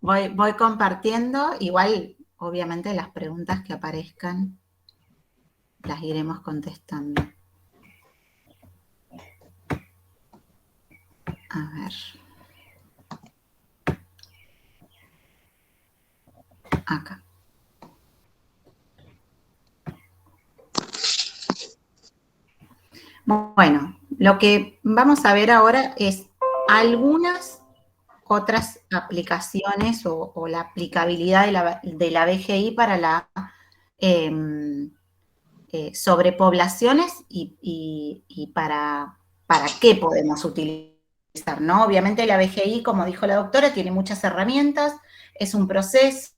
Voy compartiendo, igual, obviamente, las preguntas que aparezcan las iremos contestando. A ver. Acá. Bueno, lo que vamos a ver ahora es algunas otras aplicaciones o la aplicabilidad de la BGI para la sobrepoblaciones y para qué podemos utilizar, ¿no? Obviamente la BGI, como dijo la doctora, tiene muchas herramientas, es un proceso,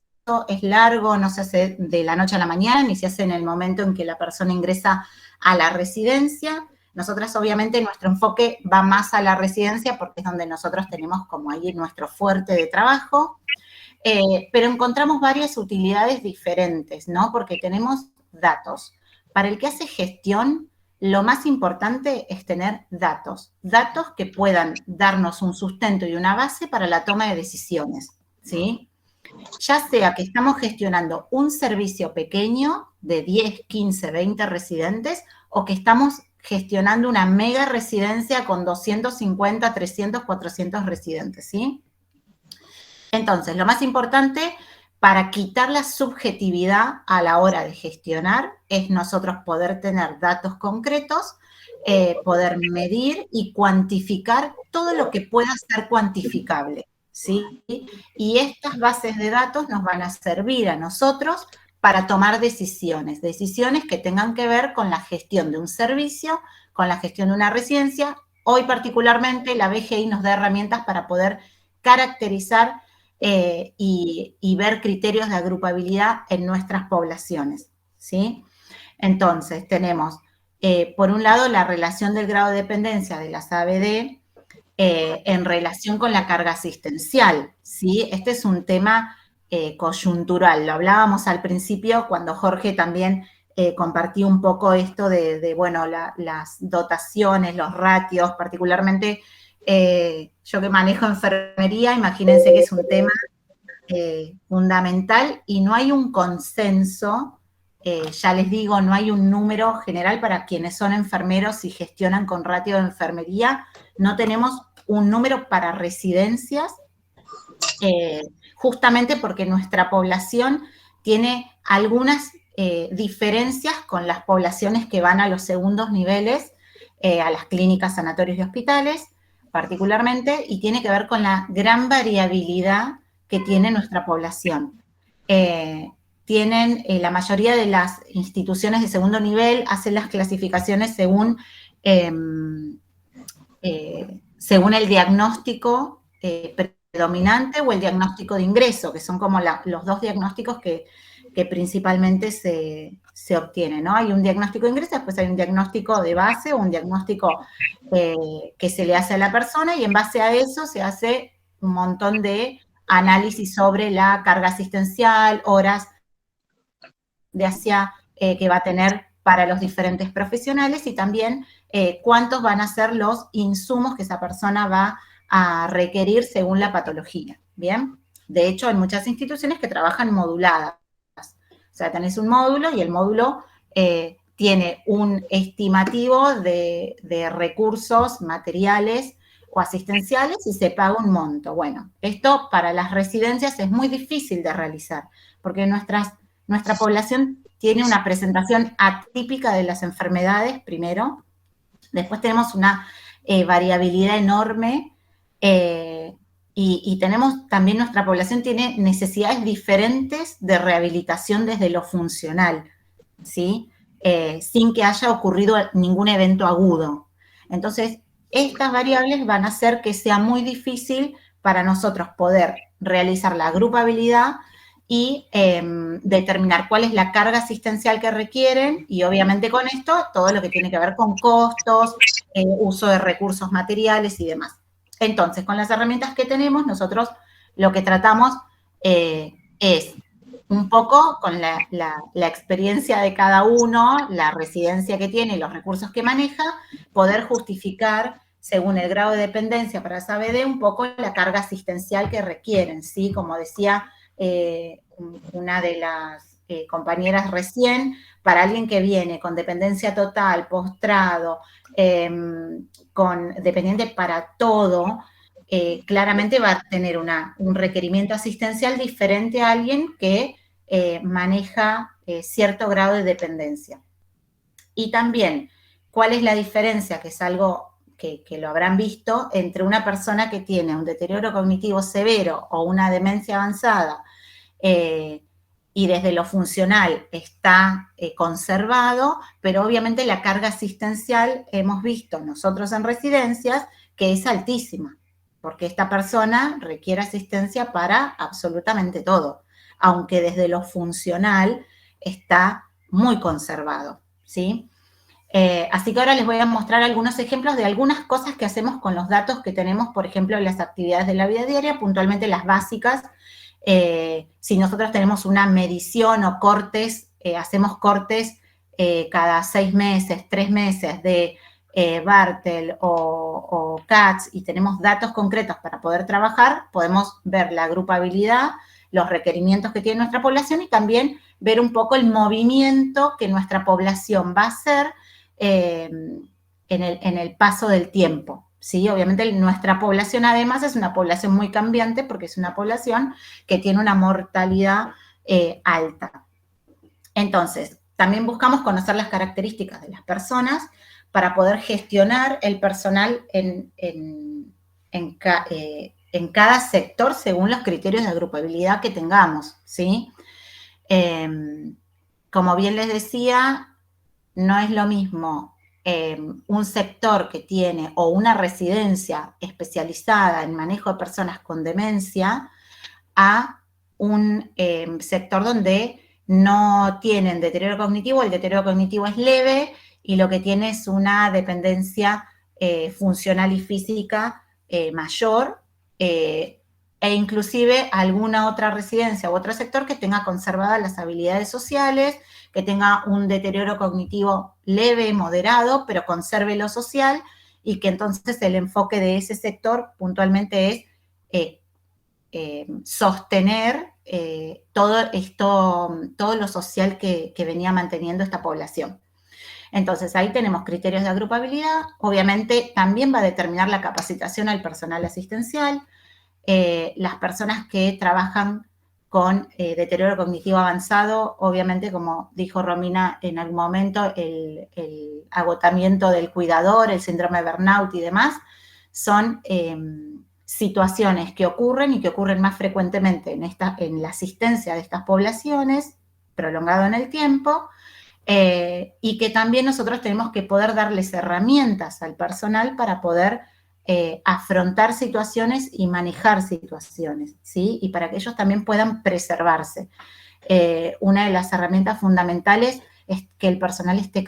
es largo, no se hace de la noche a la mañana, ni se hace en el momento en que la persona ingresa a la residencia. Nosotras obviamente nuestro enfoque va más a la residencia porque es donde nosotros tenemos como ahí nuestro fuerte de trabajo, pero encontramos varias utilidades diferentes, ¿no? Porque tenemos datos. Para el que hace gestión, lo más importante es tener datos que puedan darnos un sustento y una base para la toma de decisiones, ¿sí? Ya sea que estamos gestionando un servicio pequeño de 10, 15, 20 residentes o que estamos gestionando una mega residencia con 250, 300, 400 residentes, ¿sí? Entonces, lo más importante para quitar la subjetividad a la hora de gestionar es nosotros poder tener datos concretos, poder medir y cuantificar todo lo que pueda ser cuantificable, ¿sí? Y estas bases de datos nos van a servir a nosotros para tomar decisiones que tengan que ver con la gestión de un servicio, con la gestión de una residencia. Hoy particularmente la BGI nos da herramientas para poder caracterizar y ver criterios de agrupabilidad en nuestras poblaciones, ¿sí? Entonces, tenemos, por un lado, la relación del grado de dependencia de las ABD en relación con la carga asistencial, ¿sí? Este es un tema coyuntural. Lo hablábamos al principio cuando Jorge también compartió un poco esto de bueno, las dotaciones, los ratios, particularmente yo que manejo enfermería, imagínense que es un tema fundamental y no hay un consenso, ya les digo, no hay un número general para quienes son enfermeros y gestionan con ratio de enfermería, no tenemos un número para residencias, justamente porque nuestra población tiene algunas diferencias con las poblaciones que van a los segundos niveles, a las clínicas, sanatorios y hospitales, particularmente, y tiene que ver con la gran variabilidad que tiene nuestra población. La mayoría de las instituciones de segundo nivel hacen las clasificaciones según el diagnóstico predominante o el diagnóstico de ingreso, que son como los dos diagnósticos que principalmente se obtienen, ¿no? Hay un diagnóstico de ingreso, después hay un diagnóstico de base o un diagnóstico que se le hace a la persona y en base a eso se hace un montón de análisis sobre la carga asistencial, horas de hacia que va a tener para los diferentes profesionales y también cuántos van a ser los insumos que esa persona va a requerir según la patología, ¿bien? De hecho, hay muchas instituciones que trabajan moduladas. O sea, tenés un módulo y el módulo tiene un estimativo de recursos materiales o asistenciales y se paga un monto. Bueno, esto para las residencias es muy difícil de realizar, porque nuestra población tiene una presentación atípica de las enfermedades, primero. Después tenemos una variabilidad enorme y tenemos también, nuestra población tiene necesidades diferentes de rehabilitación desde lo funcional, ¿sí? Sin que haya ocurrido ningún evento agudo. Entonces, estas variables van a hacer que sea muy difícil para nosotros poder realizar la agrupabilidad y determinar cuál es la carga asistencial que requieren y obviamente con esto todo lo que tiene que ver con costos, uso de recursos materiales y demás. Entonces, con las herramientas que tenemos, nosotros lo que tratamos es un poco con la experiencia de cada uno, la residencia que tiene y los recursos que maneja, poder justificar, según el grado de dependencia para esa ABD, un poco la carga asistencial que requieren, ¿sí? Como decía una de las compañeras recién, para alguien que viene con dependencia total, postrado, con dependiente para todo, claramente va a tener un requerimiento asistencial diferente a alguien que maneja cierto grado de dependencia. Y también, ¿cuál es la diferencia? Que es algo que lo habrán visto, entre una persona que tiene un deterioro cognitivo severo o una demencia avanzada y desde lo funcional está conservado, pero obviamente la carga asistencial hemos visto nosotros en residencias que es altísima, porque esta persona requiere asistencia para absolutamente todo, aunque desde lo funcional está muy conservado, ¿sí? Así que ahora les voy a mostrar algunos ejemplos de algunas cosas que hacemos con los datos que tenemos, por ejemplo, en las actividades de la vida diaria, puntualmente las básicas. Si nosotros tenemos una medición o cortes, hacemos cortes cada 6 meses, 3 meses de Bartel o CATS y tenemos datos concretos para poder trabajar, podemos ver la agrupabilidad, los requerimientos que tiene nuestra población y también ver un poco el movimiento que nuestra población va a hacer en el paso del tiempo, ¿sí? Obviamente nuestra población además es una población muy cambiante porque es una población que tiene una mortalidad alta. Entonces, también buscamos conocer las características de las personas para poder gestionar el personal en cada sector según los criterios de agrupabilidad que tengamos, ¿sí? Como bien les decía, no es lo mismo un sector que tiene o una residencia especializada en manejo de personas con demencia a un sector donde no tienen deterioro cognitivo, el deterioro cognitivo es leve y lo que tiene es una dependencia funcional y física mayor, e inclusive alguna otra residencia u otro sector que tenga conservadas las habilidades sociales, que tenga un deterioro cognitivo leve, moderado, pero conserve lo social, y que entonces el enfoque de ese sector puntualmente es sostener todo lo social que venía manteniendo esta población. Entonces, ahí tenemos criterios de agrupabilidad. Obviamente, también va a determinar la capacitación al personal asistencial, las personas que trabajan con deterioro cognitivo avanzado, obviamente, como dijo Romina en algún momento, el agotamiento del cuidador, el síndrome de burnout y demás, son situaciones que ocurren y que ocurren más frecuentemente en la asistencia de estas poblaciones, prolongado en el tiempo, y que también nosotros tenemos que poder darles herramientas al personal para poder afrontar situaciones y manejar situaciones, ¿sí? Y para que ellos también puedan preservarse. Una de las herramientas fundamentales es que el personal esté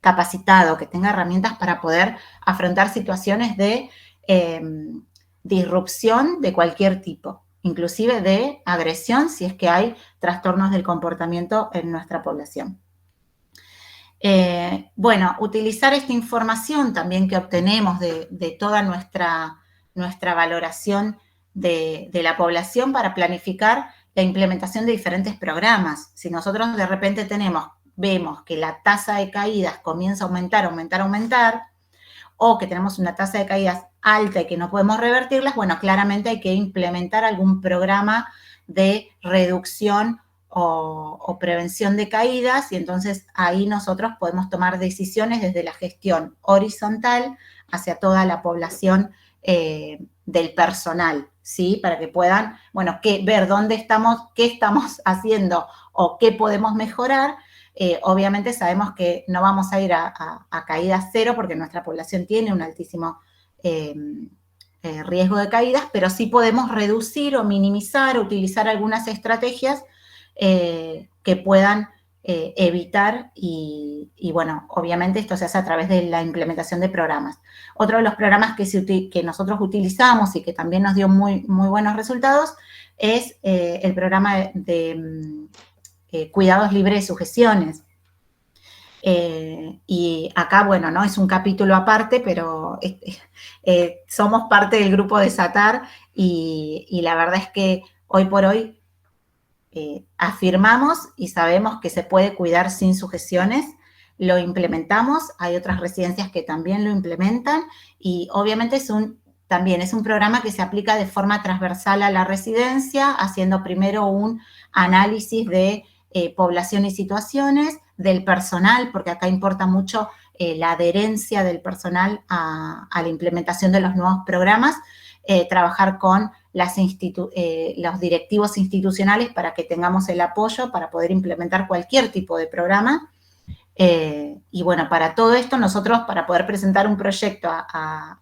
capacitado, que tenga herramientas para poder afrontar situaciones de disrupción de cualquier tipo, inclusive de agresión si es que hay trastornos del comportamiento en nuestra población. Bueno, utilizar esta información también que obtenemos de toda nuestra valoración de la población para planificar la implementación de diferentes programas. Si nosotros de repente vemos que la tasa de caídas comienza a aumentar, o que tenemos una tasa de caídas alta y que no podemos revertirlas, bueno, claramente hay que implementar algún programa de reducción o prevención de caídas, y entonces ahí nosotros podemos tomar decisiones desde la gestión horizontal hacia toda la población del personal, ¿sí? Para que puedan, bueno, ver dónde estamos, qué estamos haciendo o qué podemos mejorar. Obviamente sabemos que no vamos a ir a caídas cero porque nuestra población tiene un altísimo riesgo de caídas, pero sí podemos reducir o minimizar, utilizar algunas estrategias que puedan evitar y bueno, obviamente esto se hace a través de la implementación de programas. Otro de los programas que nosotros utilizamos y que también nos dio muy, muy buenos resultados es el programa de cuidados libres de sujeciones. Y acá, bueno, no es un capítulo aparte, pero somos parte del grupo de SATAR y la verdad es que hoy por hoy afirmamos y sabemos que se puede cuidar sin sujeciones, lo implementamos, hay otras residencias que también lo implementan y obviamente también es un programa que se aplica de forma transversal a la residencia, haciendo primero un análisis de población y situaciones, del personal, porque acá importa mucho la adherencia del personal a la implementación de los nuevos programas, trabajar con los directivos institucionales para que tengamos el apoyo para poder implementar cualquier tipo de programa. Y bueno, para todo esto nosotros, para poder presentar un proyecto a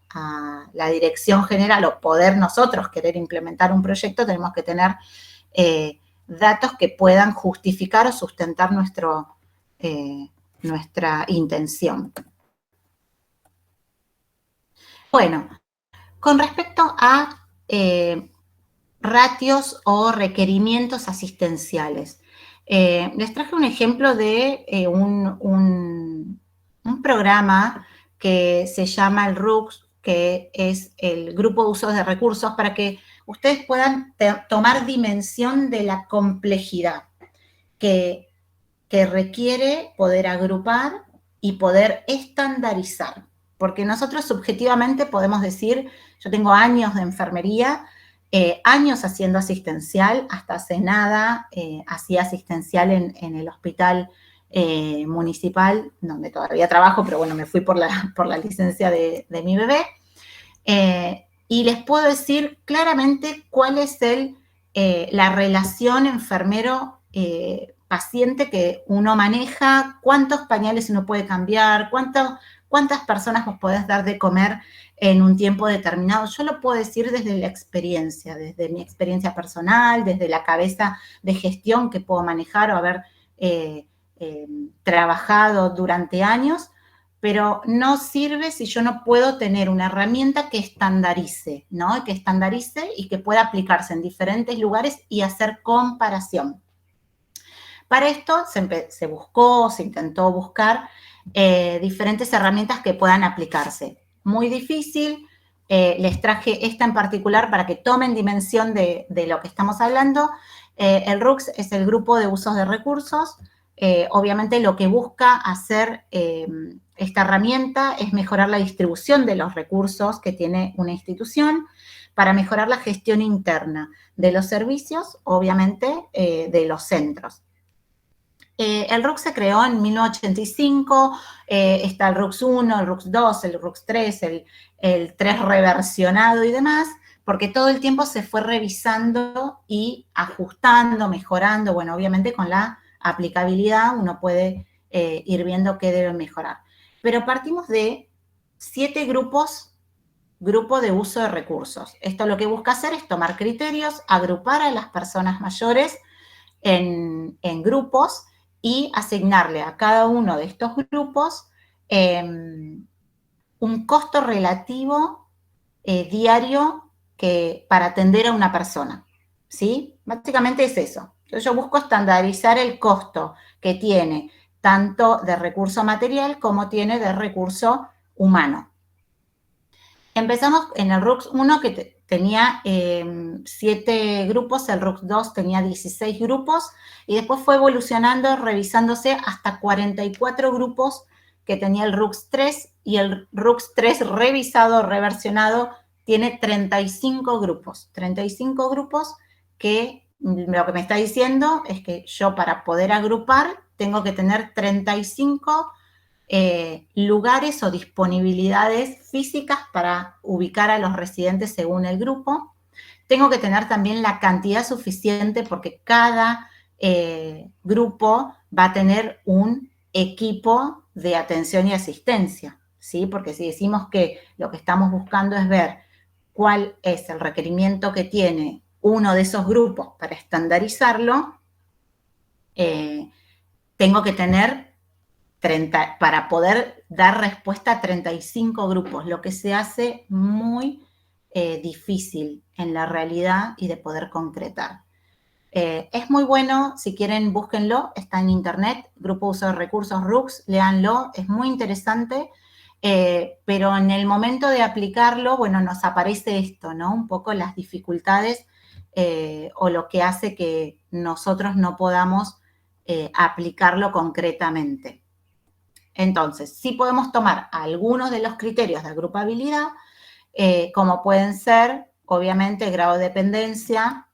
la dirección general o poder nosotros querer implementar un proyecto, tenemos que tener datos que puedan justificar o sustentar nuestra intención. Bueno, con respecto a ratios o requerimientos asistenciales, les traje un ejemplo de un programa que se llama el RUCS, que es el Grupo de Usos de Recursos, para que ustedes puedan tomar dimensión de la complejidad que requiere poder agrupar y poder estandarizar. Porque nosotros subjetivamente podemos decir, yo tengo años de enfermería, años haciendo asistencial, hasta hace nada hacía asistencial en el hospital municipal, donde todavía trabajo, pero bueno, me fui por la licencia de mi bebé. Y les puedo decir claramente cuál es la relación enfermero-paciente que uno maneja, cuántos pañales uno puede cambiar, cuántas personas vos podés dar de comer en un tiempo determinado. Yo lo puedo decir desde la experiencia, desde mi experiencia personal, desde la cabeza de gestión que puedo manejar o haber trabajado durante años, pero no sirve si yo no puedo tener una herramienta que estandarice, ¿no? Que estandarice y que pueda aplicarse en diferentes lugares y hacer comparación. Para esto se intentó buscar diferentes herramientas que puedan aplicarse. Muy difícil, les traje esta en particular para que tomen dimensión de lo que estamos hablando. El RUCS es el Grupo de Usos de Recursos. Obviamente lo que busca hacer esta herramienta es mejorar la distribución de los recursos que tiene una institución para mejorar la gestión interna de los servicios, obviamente, de los centros. El RUCS se creó en 1985, está el RUCS 1, el RUCS 2, el RUCS 3, el 3 reversionado y demás, porque todo el tiempo se fue revisando y ajustando, mejorando. Bueno, obviamente con la aplicabilidad uno puede ir viendo qué debe mejorar. Pero partimos de 7 grupos de uso de recursos. Esto lo que busca hacer es tomar criterios, agrupar a las personas mayores en grupos y asignarle a cada uno de estos grupos un costo relativo diario para atender a una persona, ¿sí? Básicamente es eso. Entonces yo busco estandarizar el costo que tiene tanto de recurso material como tiene de recurso humano. Empezamos en el RUCS 1 que tenía 7 grupos, el RUCS 2 tenía 16 grupos y después fue evolucionando, revisándose hasta 44 grupos que tenía el RUCS 3 y el RUCS 3 revisado, reversionado, tiene 35 grupos. 35 grupos que lo que me está diciendo es que yo para poder agrupar tengo que tener 35 lugares o disponibilidades físicas para ubicar a los residentes según el grupo. Tengo que tener también la cantidad suficiente porque cada grupo va a tener un equipo de atención y asistencia, ¿sí? Porque si decimos que lo que estamos buscando es ver cuál es el requerimiento que tiene uno de esos grupos para estandarizarlo, tengo que tener 30, para poder dar respuesta a 35 grupos, lo que se hace muy difícil en la realidad y de poder concretar. Es muy bueno, si quieren búsquenlo, está en internet, Grupo de Uso de Recursos RUCS, léanlo, es muy interesante, pero en el momento de aplicarlo, bueno, nos aparece esto, ¿no? Un poco las dificultades o lo que hace que nosotros no podamos aplicarlo concretamente. Entonces, sí podemos tomar algunos de los criterios de agrupabilidad, como pueden ser, obviamente, el grado de dependencia,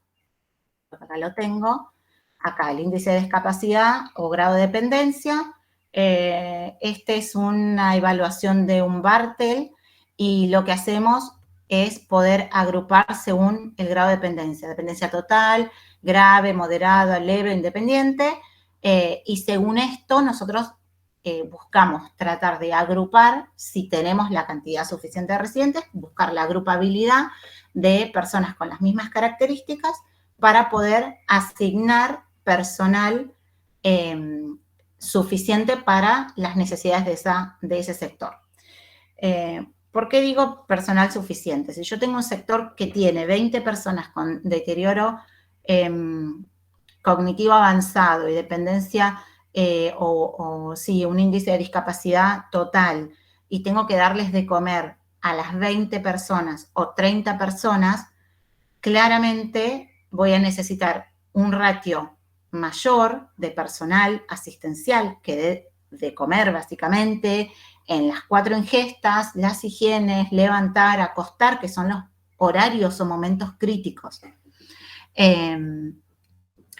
acá lo tengo, acá el índice de discapacidad o grado de dependencia. Este es una evaluación de un Bartel y lo que hacemos es poder agrupar según el grado de dependencia. Dependencia total, grave, moderada, leve, independiente. Y según esto nosotros buscamos tratar de agrupar, si tenemos la cantidad suficiente de residentes, buscar la agrupabilidad de personas con las mismas características para poder asignar personal suficiente para las necesidades de ese sector. ¿Por qué digo personal suficiente? Si yo tengo un sector que tiene 20 personas con deterioro cognitivo avanzado y dependencia sí, un índice de discapacidad total y tengo que darles de comer a las 20 personas o 30 personas, claramente voy a necesitar un ratio mayor de personal asistencial que dé de comer básicamente en las 4 ingestas, las higienes, levantar, acostar, que son los horarios o momentos críticos.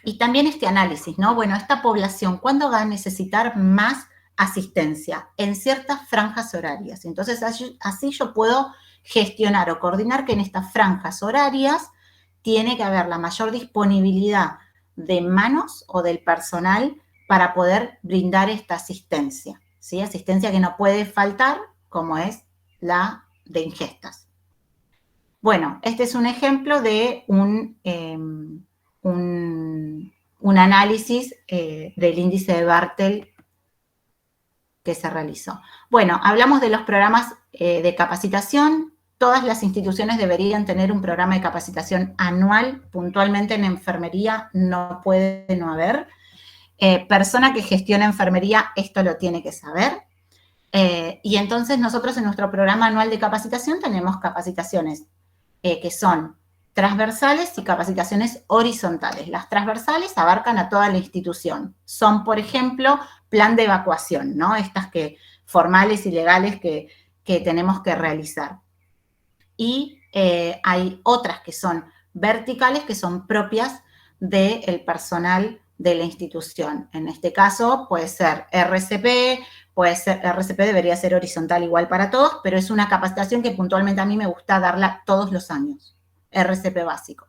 Y también este análisis, ¿no? Bueno, esta población, ¿cuándo va a necesitar más asistencia? En ciertas franjas horarias. Entonces, así yo puedo gestionar o coordinar que en estas franjas horarias tiene que haber la mayor disponibilidad de manos o del personal para poder brindar esta asistencia, ¿sí? Asistencia que no puede faltar, como es la de ingestas. Bueno, este es un ejemplo de un análisis del índice de Bartel que se realizó. Bueno, hablamos de los programas de capacitación. Todas las instituciones deberían tener un programa de capacitación anual. Puntualmente en enfermería no puede no haber. Persona que gestiona enfermería, esto lo tiene que saber. Y entonces nosotros en nuestro programa anual de capacitación tenemos capacitaciones que son transversales y capacitaciones horizontales. Las transversales abarcan a toda la institución. Son, por ejemplo, plan de evacuación, ¿no? Estas formales y legales que tenemos que realizar. Y hay otras que son verticales, que son propias del personal de la institución. En este caso puede ser RCP, RCP debería ser horizontal igual para todos, pero es una capacitación que puntualmente a mí me gusta darla todos los años. RCP básico.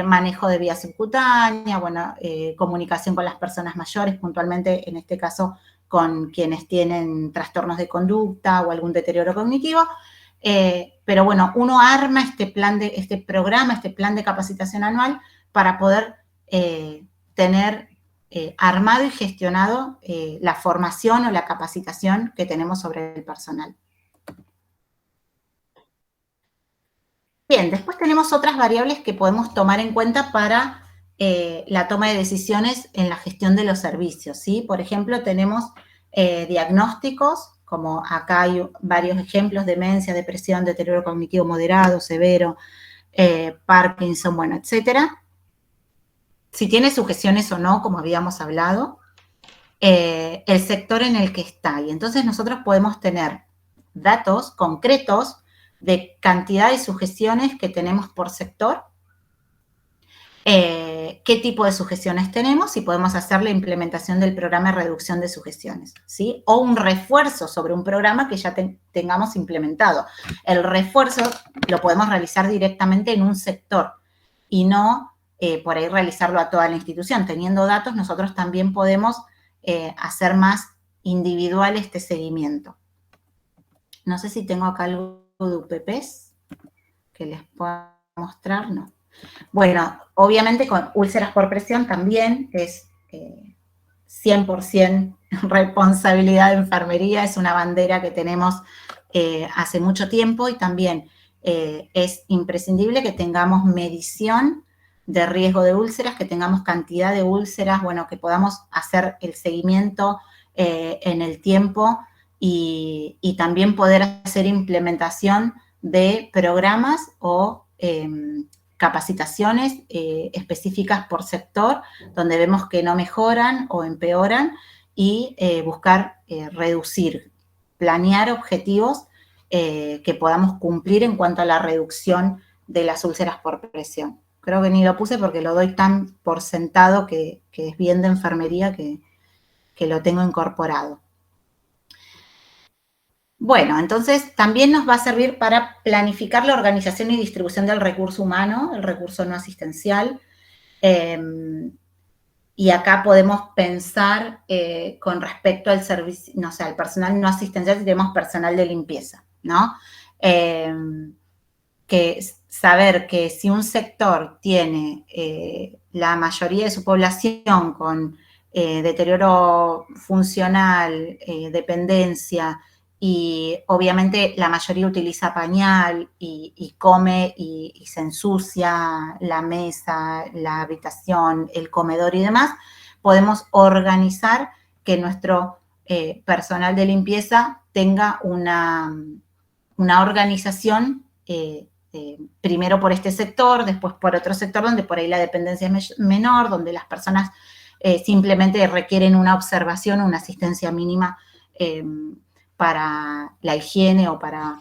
Manejo de vía subcutánea, bueno, comunicación con las personas mayores, puntualmente en este caso con quienes tienen trastornos de conducta o algún deterioro cognitivo. Pero bueno, uno arma este plan de capacitación anual para poder tener armado y gestionado la formación o la capacitación que tenemos sobre el personal. Bien, después tenemos otras variables que podemos tomar en cuenta para la toma de decisiones en la gestión de los servicios, ¿sí? Por ejemplo, tenemos diagnósticos, como acá hay varios ejemplos: demencia, depresión, deterioro cognitivo moderado, severo, Parkinson, bueno, etcétera. Si tiene sujeciones o no, como habíamos hablado, el sector en el que está. Y entonces nosotros podemos tener datos concretos de cantidad de sujeciones que tenemos por sector, qué tipo de sujeciones tenemos y podemos hacer la implementación del programa de reducción de sujeciones, ¿sí? O un refuerzo sobre un programa que ya tengamos implementado. El refuerzo lo podemos realizar directamente en un sector y no por ahí realizarlo a toda la institución. Teniendo datos, nosotros también podemos hacer más individual este seguimiento. No sé si tengo acá algo de UPPs que les pueda mostrar, no. Bueno, obviamente con úlceras por presión también es 100% responsabilidad de enfermería, es una bandera que tenemos hace mucho tiempo y también es imprescindible que tengamos medición de riesgo de úlceras, que tengamos cantidad de úlceras, bueno, que podamos hacer el seguimiento en el tiempo y también poder hacer implementación de programas o capacitaciones específicas por sector, donde vemos que no mejoran o empeoran y buscar reducir, planear objetivos que podamos cumplir en cuanto a la reducción de las úlceras por presión. Creo que ni lo puse porque lo doy tan por sentado que es bien de enfermería que lo tengo incorporado. Bueno, entonces también nos va a servir para planificar la organización y distribución del recurso humano, el recurso no asistencial. Y acá podemos pensar con respecto al servicio, no sé, al personal no asistencial, si tenemos personal de limpieza, ¿no? Que saber que si un sector tiene la mayoría de su población con deterioro funcional, dependencia, y obviamente la mayoría utiliza pañal y come y se ensucia la mesa, la habitación, el comedor y demás, podemos organizar que nuestro personal de limpieza tenga una organización, primero por este sector, después por otro sector donde por ahí la dependencia es menor, donde las personas simplemente requieren una observación, una asistencia mínima para la higiene o para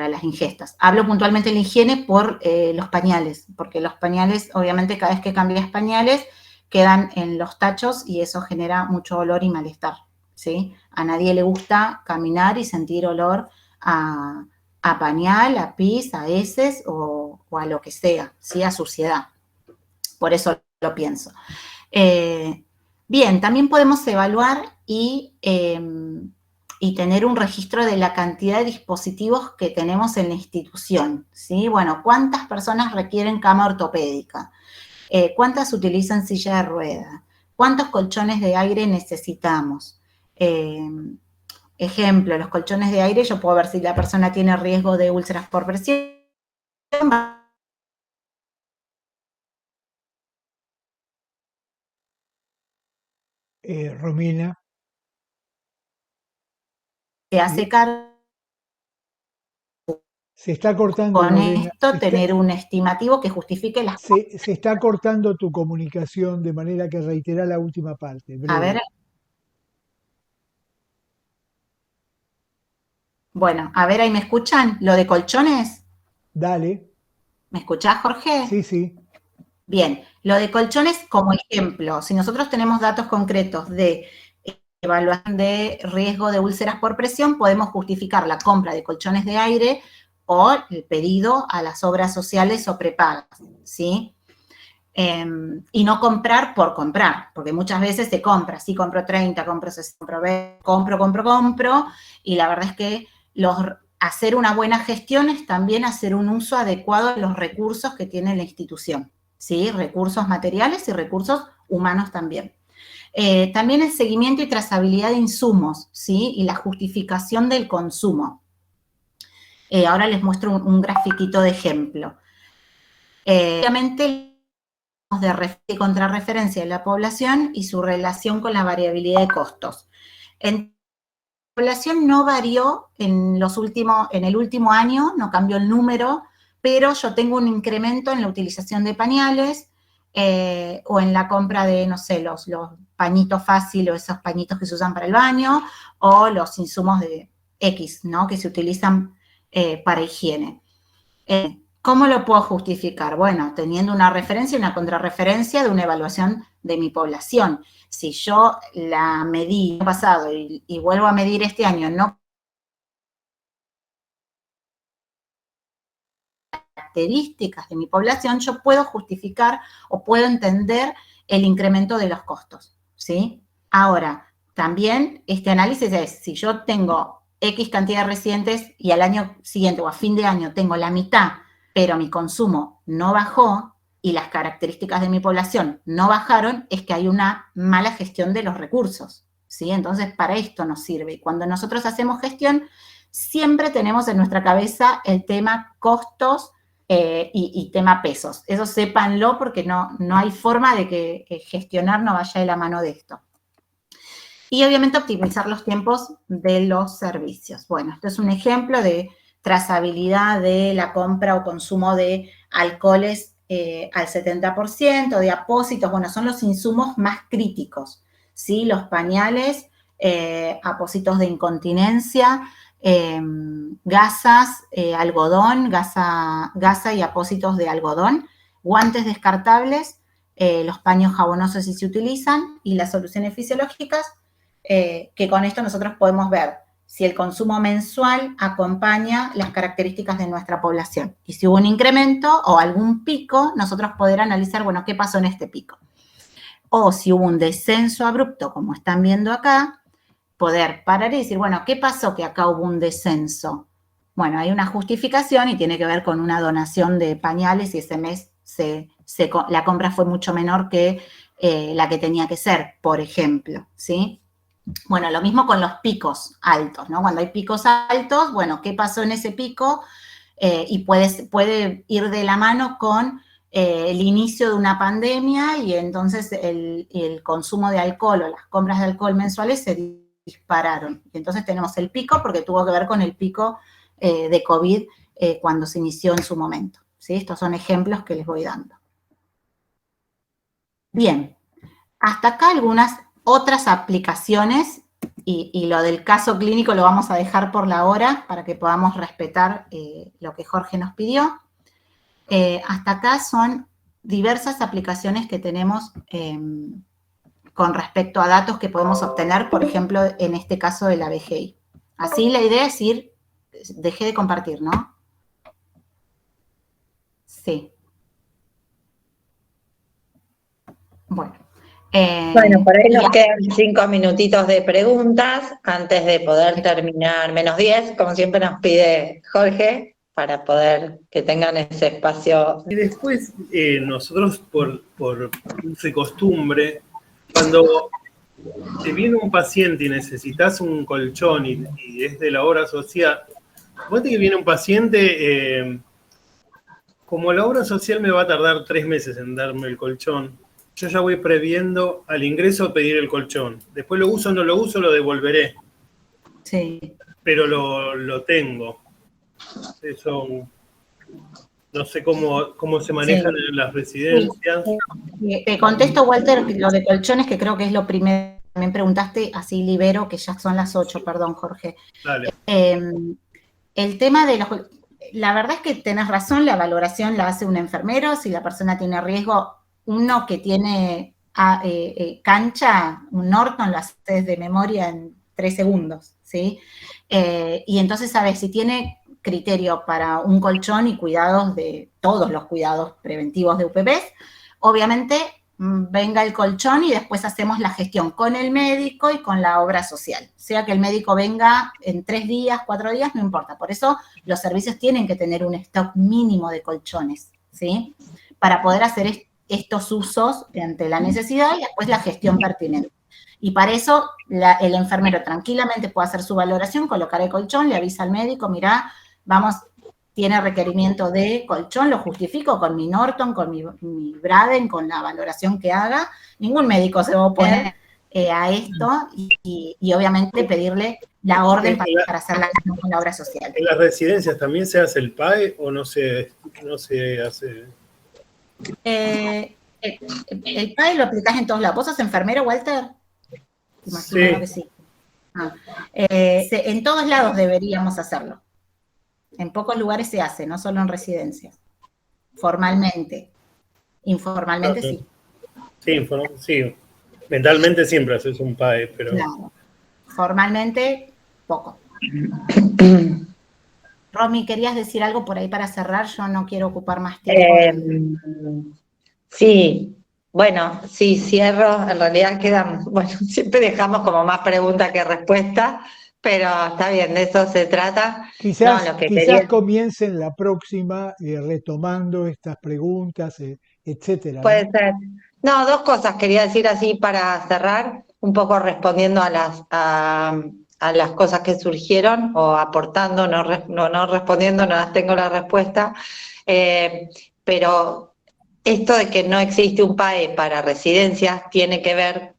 las ingestas. Hablo puntualmente de la higiene por los pañales, porque los pañales, obviamente, cada vez que cambias pañales, quedan en los tachos y eso genera mucho olor y malestar, ¿sí? A nadie le gusta caminar y sentir olor a pañal, a pis, a heces o a lo que sea, ¿sí? A suciedad. Por eso lo pienso. Bien, también podemos evaluar y tener un registro de la cantidad de dispositivos que tenemos en la institución, ¿sí? Bueno, ¿cuántas personas requieren cama ortopédica? ¿Cuántas utilizan silla de ruedas? ¿Cuántos colchones de aire necesitamos? Ejemplo, los colchones de aire, yo puedo ver si la persona tiene riesgo de úlceras por presión. Romina. Se hace cargo Se está cortando, con Lorena. esto, tener un estimativo que justifique las... Se está cortando tu comunicación, de manera que reitera la última parte. Breve. A ver. Bueno, a ver, ahí me escuchan. ¿Lo de colchones? Dale. ¿Me escuchás, Jorge? Sí, sí. Bien, lo de colchones como ejemplo. Si nosotros tenemos datos concretos de evaluación de riesgo de úlceras por presión, podemos justificar la compra de colchones de aire o el pedido a las obras sociales o prepagas, ¿sí? Y no comprar por comprar, porque muchas veces se compra, sí, compro 30, compro 60, compro, y la verdad es que hacer una buena gestión es también hacer un uso adecuado de los recursos que tiene la institución, ¿sí? Recursos materiales y recursos humanos también. También el seguimiento y trazabilidad de insumos, ¿sí? Y la justificación del consumo. Ahora les muestro un grafiquito de ejemplo. Obviamente, de contrarreferencia de la población y su relación con la variabilidad de costos. La población no varió en el último año, no cambió el número, pero yo tengo un incremento en la utilización de pañales o en la compra de, no sé, los pañitos fáciles o esos pañitos que se usan para el baño o los insumos de X, ¿no? Que se utilizan para higiene. ¿Cómo lo puedo justificar? Bueno, teniendo una referencia y una contrarreferencia de una evaluación de mi población. Si yo la medí el año pasado y vuelvo a medir este año, no características de mi población, yo puedo justificar o puedo entender el incremento de los costos, ¿sí? Ahora, también este análisis es, si yo tengo X cantidad de residentes y al año siguiente o a fin de año tengo la mitad, pero mi consumo no bajó y las características de mi población no bajaron, es que hay una mala gestión de los recursos, ¿sí? Entonces, para esto nos sirve. Y cuando nosotros hacemos gestión, siempre tenemos en nuestra cabeza el tema costos y tema pesos. Eso sépanlo porque no hay forma de que gestionar no vaya de la mano de esto. Y obviamente optimizar los tiempos de los servicios. Bueno, esto es un ejemplo de trazabilidad de la compra o consumo de alcoholes al 70%, de apósitos, bueno, son los insumos más críticos, ¿sí? Los pañales, apósitos de incontinencia, gasas, algodón, gasa y apósitos de algodón, guantes descartables, los paños jabonosos si se utilizan y las soluciones fisiológicas, que con esto nosotros podemos ver si el consumo mensual acompaña las características de nuestra población. Y si hubo un incremento o algún pico, nosotros poder analizar, bueno, ¿qué pasó en este pico? O si hubo un descenso abrupto, como están viendo acá, poder parar y decir, bueno, ¿qué pasó que acá hubo un descenso? Bueno, hay una justificación y tiene que ver con una donación de pañales y ese mes la compra fue mucho menor que la que tenía que ser, por ejemplo, ¿sí? Bueno, lo mismo con los picos altos, ¿no? Cuando hay picos altos, bueno, ¿qué pasó en ese pico? Y puede ir de la mano con el inicio de una pandemia y entonces el consumo de alcohol o las compras de alcohol mensuales se dispararon. Y entonces tenemos el pico porque tuvo que ver con el pico de COVID cuando se inició en su momento, ¿sí? Estos son ejemplos que les voy dando. Bien, hasta acá algunas otras aplicaciones y lo del caso clínico lo vamos a dejar por la hora para que podamos respetar lo que Jorge nos pidió. Hasta acá son diversas aplicaciones que tenemos con respecto a datos que podemos obtener, por ejemplo, en este caso de la BGI. Así la idea es ir, dejé de compartir, ¿no? Sí. Bueno. Bueno, por ahí nos quedan 5 minutitos de preguntas antes de poder terminar menos 10, como siempre nos pide Jorge, para poder que tengan ese espacio. Y después, nosotros por uso y costumbre, cuando te viene un paciente y necesitas un colchón y es de la obra social, fíjate que viene un paciente, como la obra social me va a tardar 3 meses en darme el colchón, yo ya voy previendo al ingreso pedir el colchón. Después lo uso o no lo uso, lo devolveré. Sí. Pero lo tengo. Eso no sé cómo se manejan en las residencias. Te contesto, Walter, lo de colchones, que creo que es lo primero que también preguntaste, así libero, que ya son las 8, perdón, Jorge. Dale. El tema de los... La verdad es que tenés razón, la valoración la hace un enfermero, si la persona tiene riesgo. Uno que tiene cancha, un Norton, lo haces de memoria en 3 segundos, ¿sí? Y entonces, sabes, si tiene criterio para un colchón y cuidados de todos los cuidados preventivos de UPVs, obviamente venga el colchón y después hacemos la gestión con el médico y con la obra social. O sea que el médico venga en 3 días, 4 días, no importa. Por eso los servicios tienen que tener un stock mínimo de colchones, ¿sí? Para poder hacer estos usos ante la necesidad y después la gestión pertinente. Y para eso el enfermero tranquilamente puede hacer su valoración, colocar el colchón, le avisa al médico, mirá, vamos, tiene requerimiento de colchón, lo justifico con mi Norton, con mi Braden, con la valoración que haga. Ningún médico se va a oponer a esto y obviamente pedirle la orden para hacer la gestión con la obra social. ¿En las residencias también se hace el PAE o no se hace? El PAE lo aplicás en todos lados. ¿Vos sos enfermero, Walter? Imagino que sí. En todos lados deberíamos hacerlo. En pocos lugares se hace, no solo en residencias. Formalmente. Informalmente sí. Sí. Mentalmente siempre haces un PAE, pero... Claro. Formalmente, poco. Romy, ¿querías decir algo por ahí para cerrar? Yo no quiero ocupar más tiempo. Sí, bueno, sí, cierro. En realidad quedan, bueno, siempre dejamos como más preguntas que respuestas, pero está bien, de eso se trata. Quizás, No, lo que quizás quería... comiencen la próxima retomando estas preguntas, etcétera, ¿no? Puede ser. No, 2 cosas quería decir así para cerrar, un poco respondiendo a las cosas que surgieron o aportando, no respondiendo, no las tengo la respuesta, pero esto de que no existe un PAE para residencias tiene que ver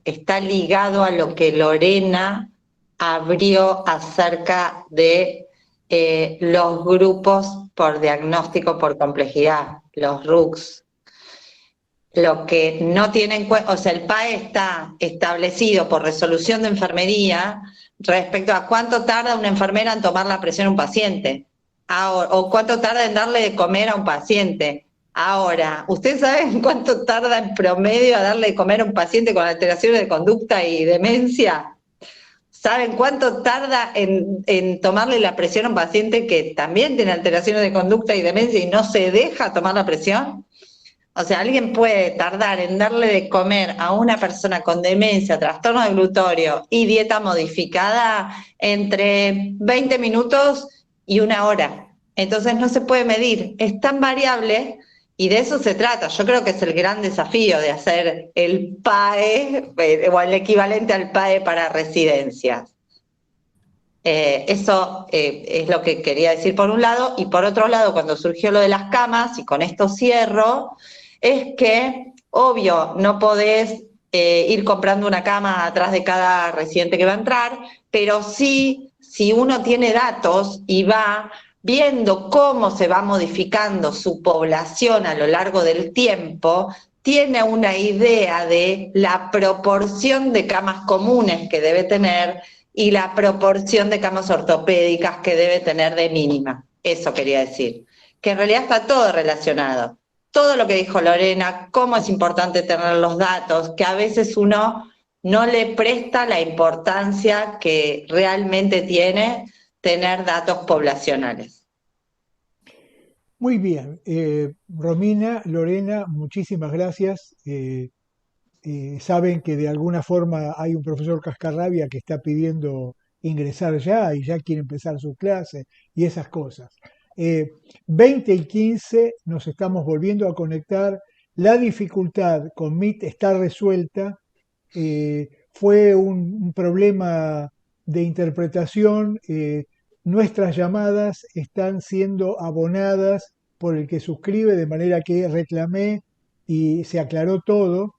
está ligado a lo que Lorena abrió acerca de los grupos por diagnóstico por complejidad, los RUCs. Lo que no tiene en cuenta, o sea, el PAE está establecido por resolución de enfermería respecto a cuánto tarda una enfermera en tomar la presión a un paciente, o cuánto tarda en darle de comer a un paciente. Ahora, ¿ustedes saben cuánto tarda en promedio a darle de comer a un paciente con alteraciones de conducta y demencia? ¿Saben cuánto tarda en tomarle la presión a un paciente que también tiene alteraciones de conducta y demencia y no se deja tomar la presión? O sea, alguien puede tardar en darle de comer a una persona con demencia, trastorno de glutorio y dieta modificada entre 20 minutos y 1 hora. Entonces no se puede medir. Es tan variable Y de eso se trata. Yo creo que es el gran desafío de hacer el PAE o el equivalente al PAE para residencias. Eso es lo que quería decir por un lado. Y por otro lado, cuando surgió lo de las camas, y con esto cierro, es que, obvio, no podés ir comprando una cama atrás de cada residente que va a entrar, pero sí, si uno tiene datos y va viendo cómo se va modificando su población a lo largo del tiempo, tiene una idea de la proporción de camas comunes que debe tener y la proporción de camas ortopédicas que debe tener de mínima. Eso quería decir, que en realidad está todo relacionado. Todo lo que dijo Lorena, cómo es importante tener los datos, que a veces uno no le presta la importancia que realmente tiene tener datos poblacionales. Muy bien. Romina, Lorena, muchísimas gracias. Saben que de alguna forma hay un profesor cascarrabia que está pidiendo ingresar ya y ya quiere empezar su clase y esas cosas. 20 y 15 nos estamos volviendo a conectar. La dificultad con Meet está resuelta. Fue un problema de interpretación. Nuestras llamadas están siendo abonadas por el que suscribe, de manera que reclamé y se aclaró todo.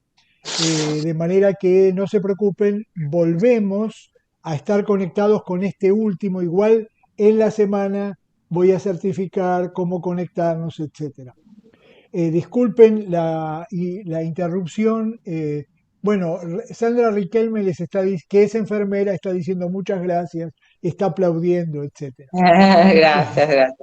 De manera que no se preocupen, volvemos a estar conectados con este último. Igual en la semana voy a certificar cómo conectarnos, etcétera. Disculpen la interrupción. Bueno, Sandra Riquelme que es enfermera, está diciendo muchas gracias, está aplaudiendo, etcétera. Gracias.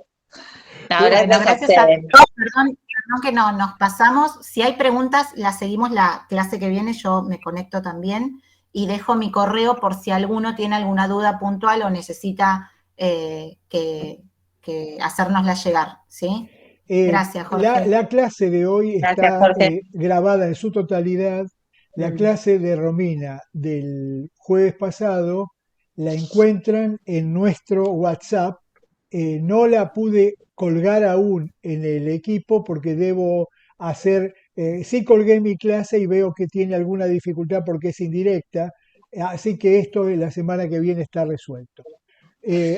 No, Bueno, gracias a gracias a ustedes. todos. Perdón que no, nos pasamos. Si hay preguntas, las seguimos la clase que viene. Yo me conecto también y dejo mi correo por si alguno tiene alguna duda puntual o necesita que hacérnosla llegar, ¿sí? Gracias, Jorge. La clase de hoy Gracias, está Jorge. grabada en su totalidad. La clase de Romina del jueves pasado la encuentran en nuestro WhatsApp. No la pude colgar aún en el equipo porque debo hacer, sí colgué mi clase y veo que tiene alguna dificultad porque es indirecta, así que esto la semana que viene está resuelto.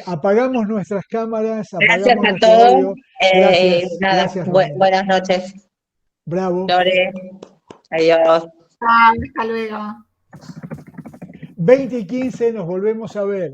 Apagamos nuestras cámaras, Gracias apagamos a nuestro todos. audio. Gracias, Nada, gracias Romina. buenas noches. Bravo. Lore, adiós. Hasta luego. 20 y 15 nos volvemos a ver.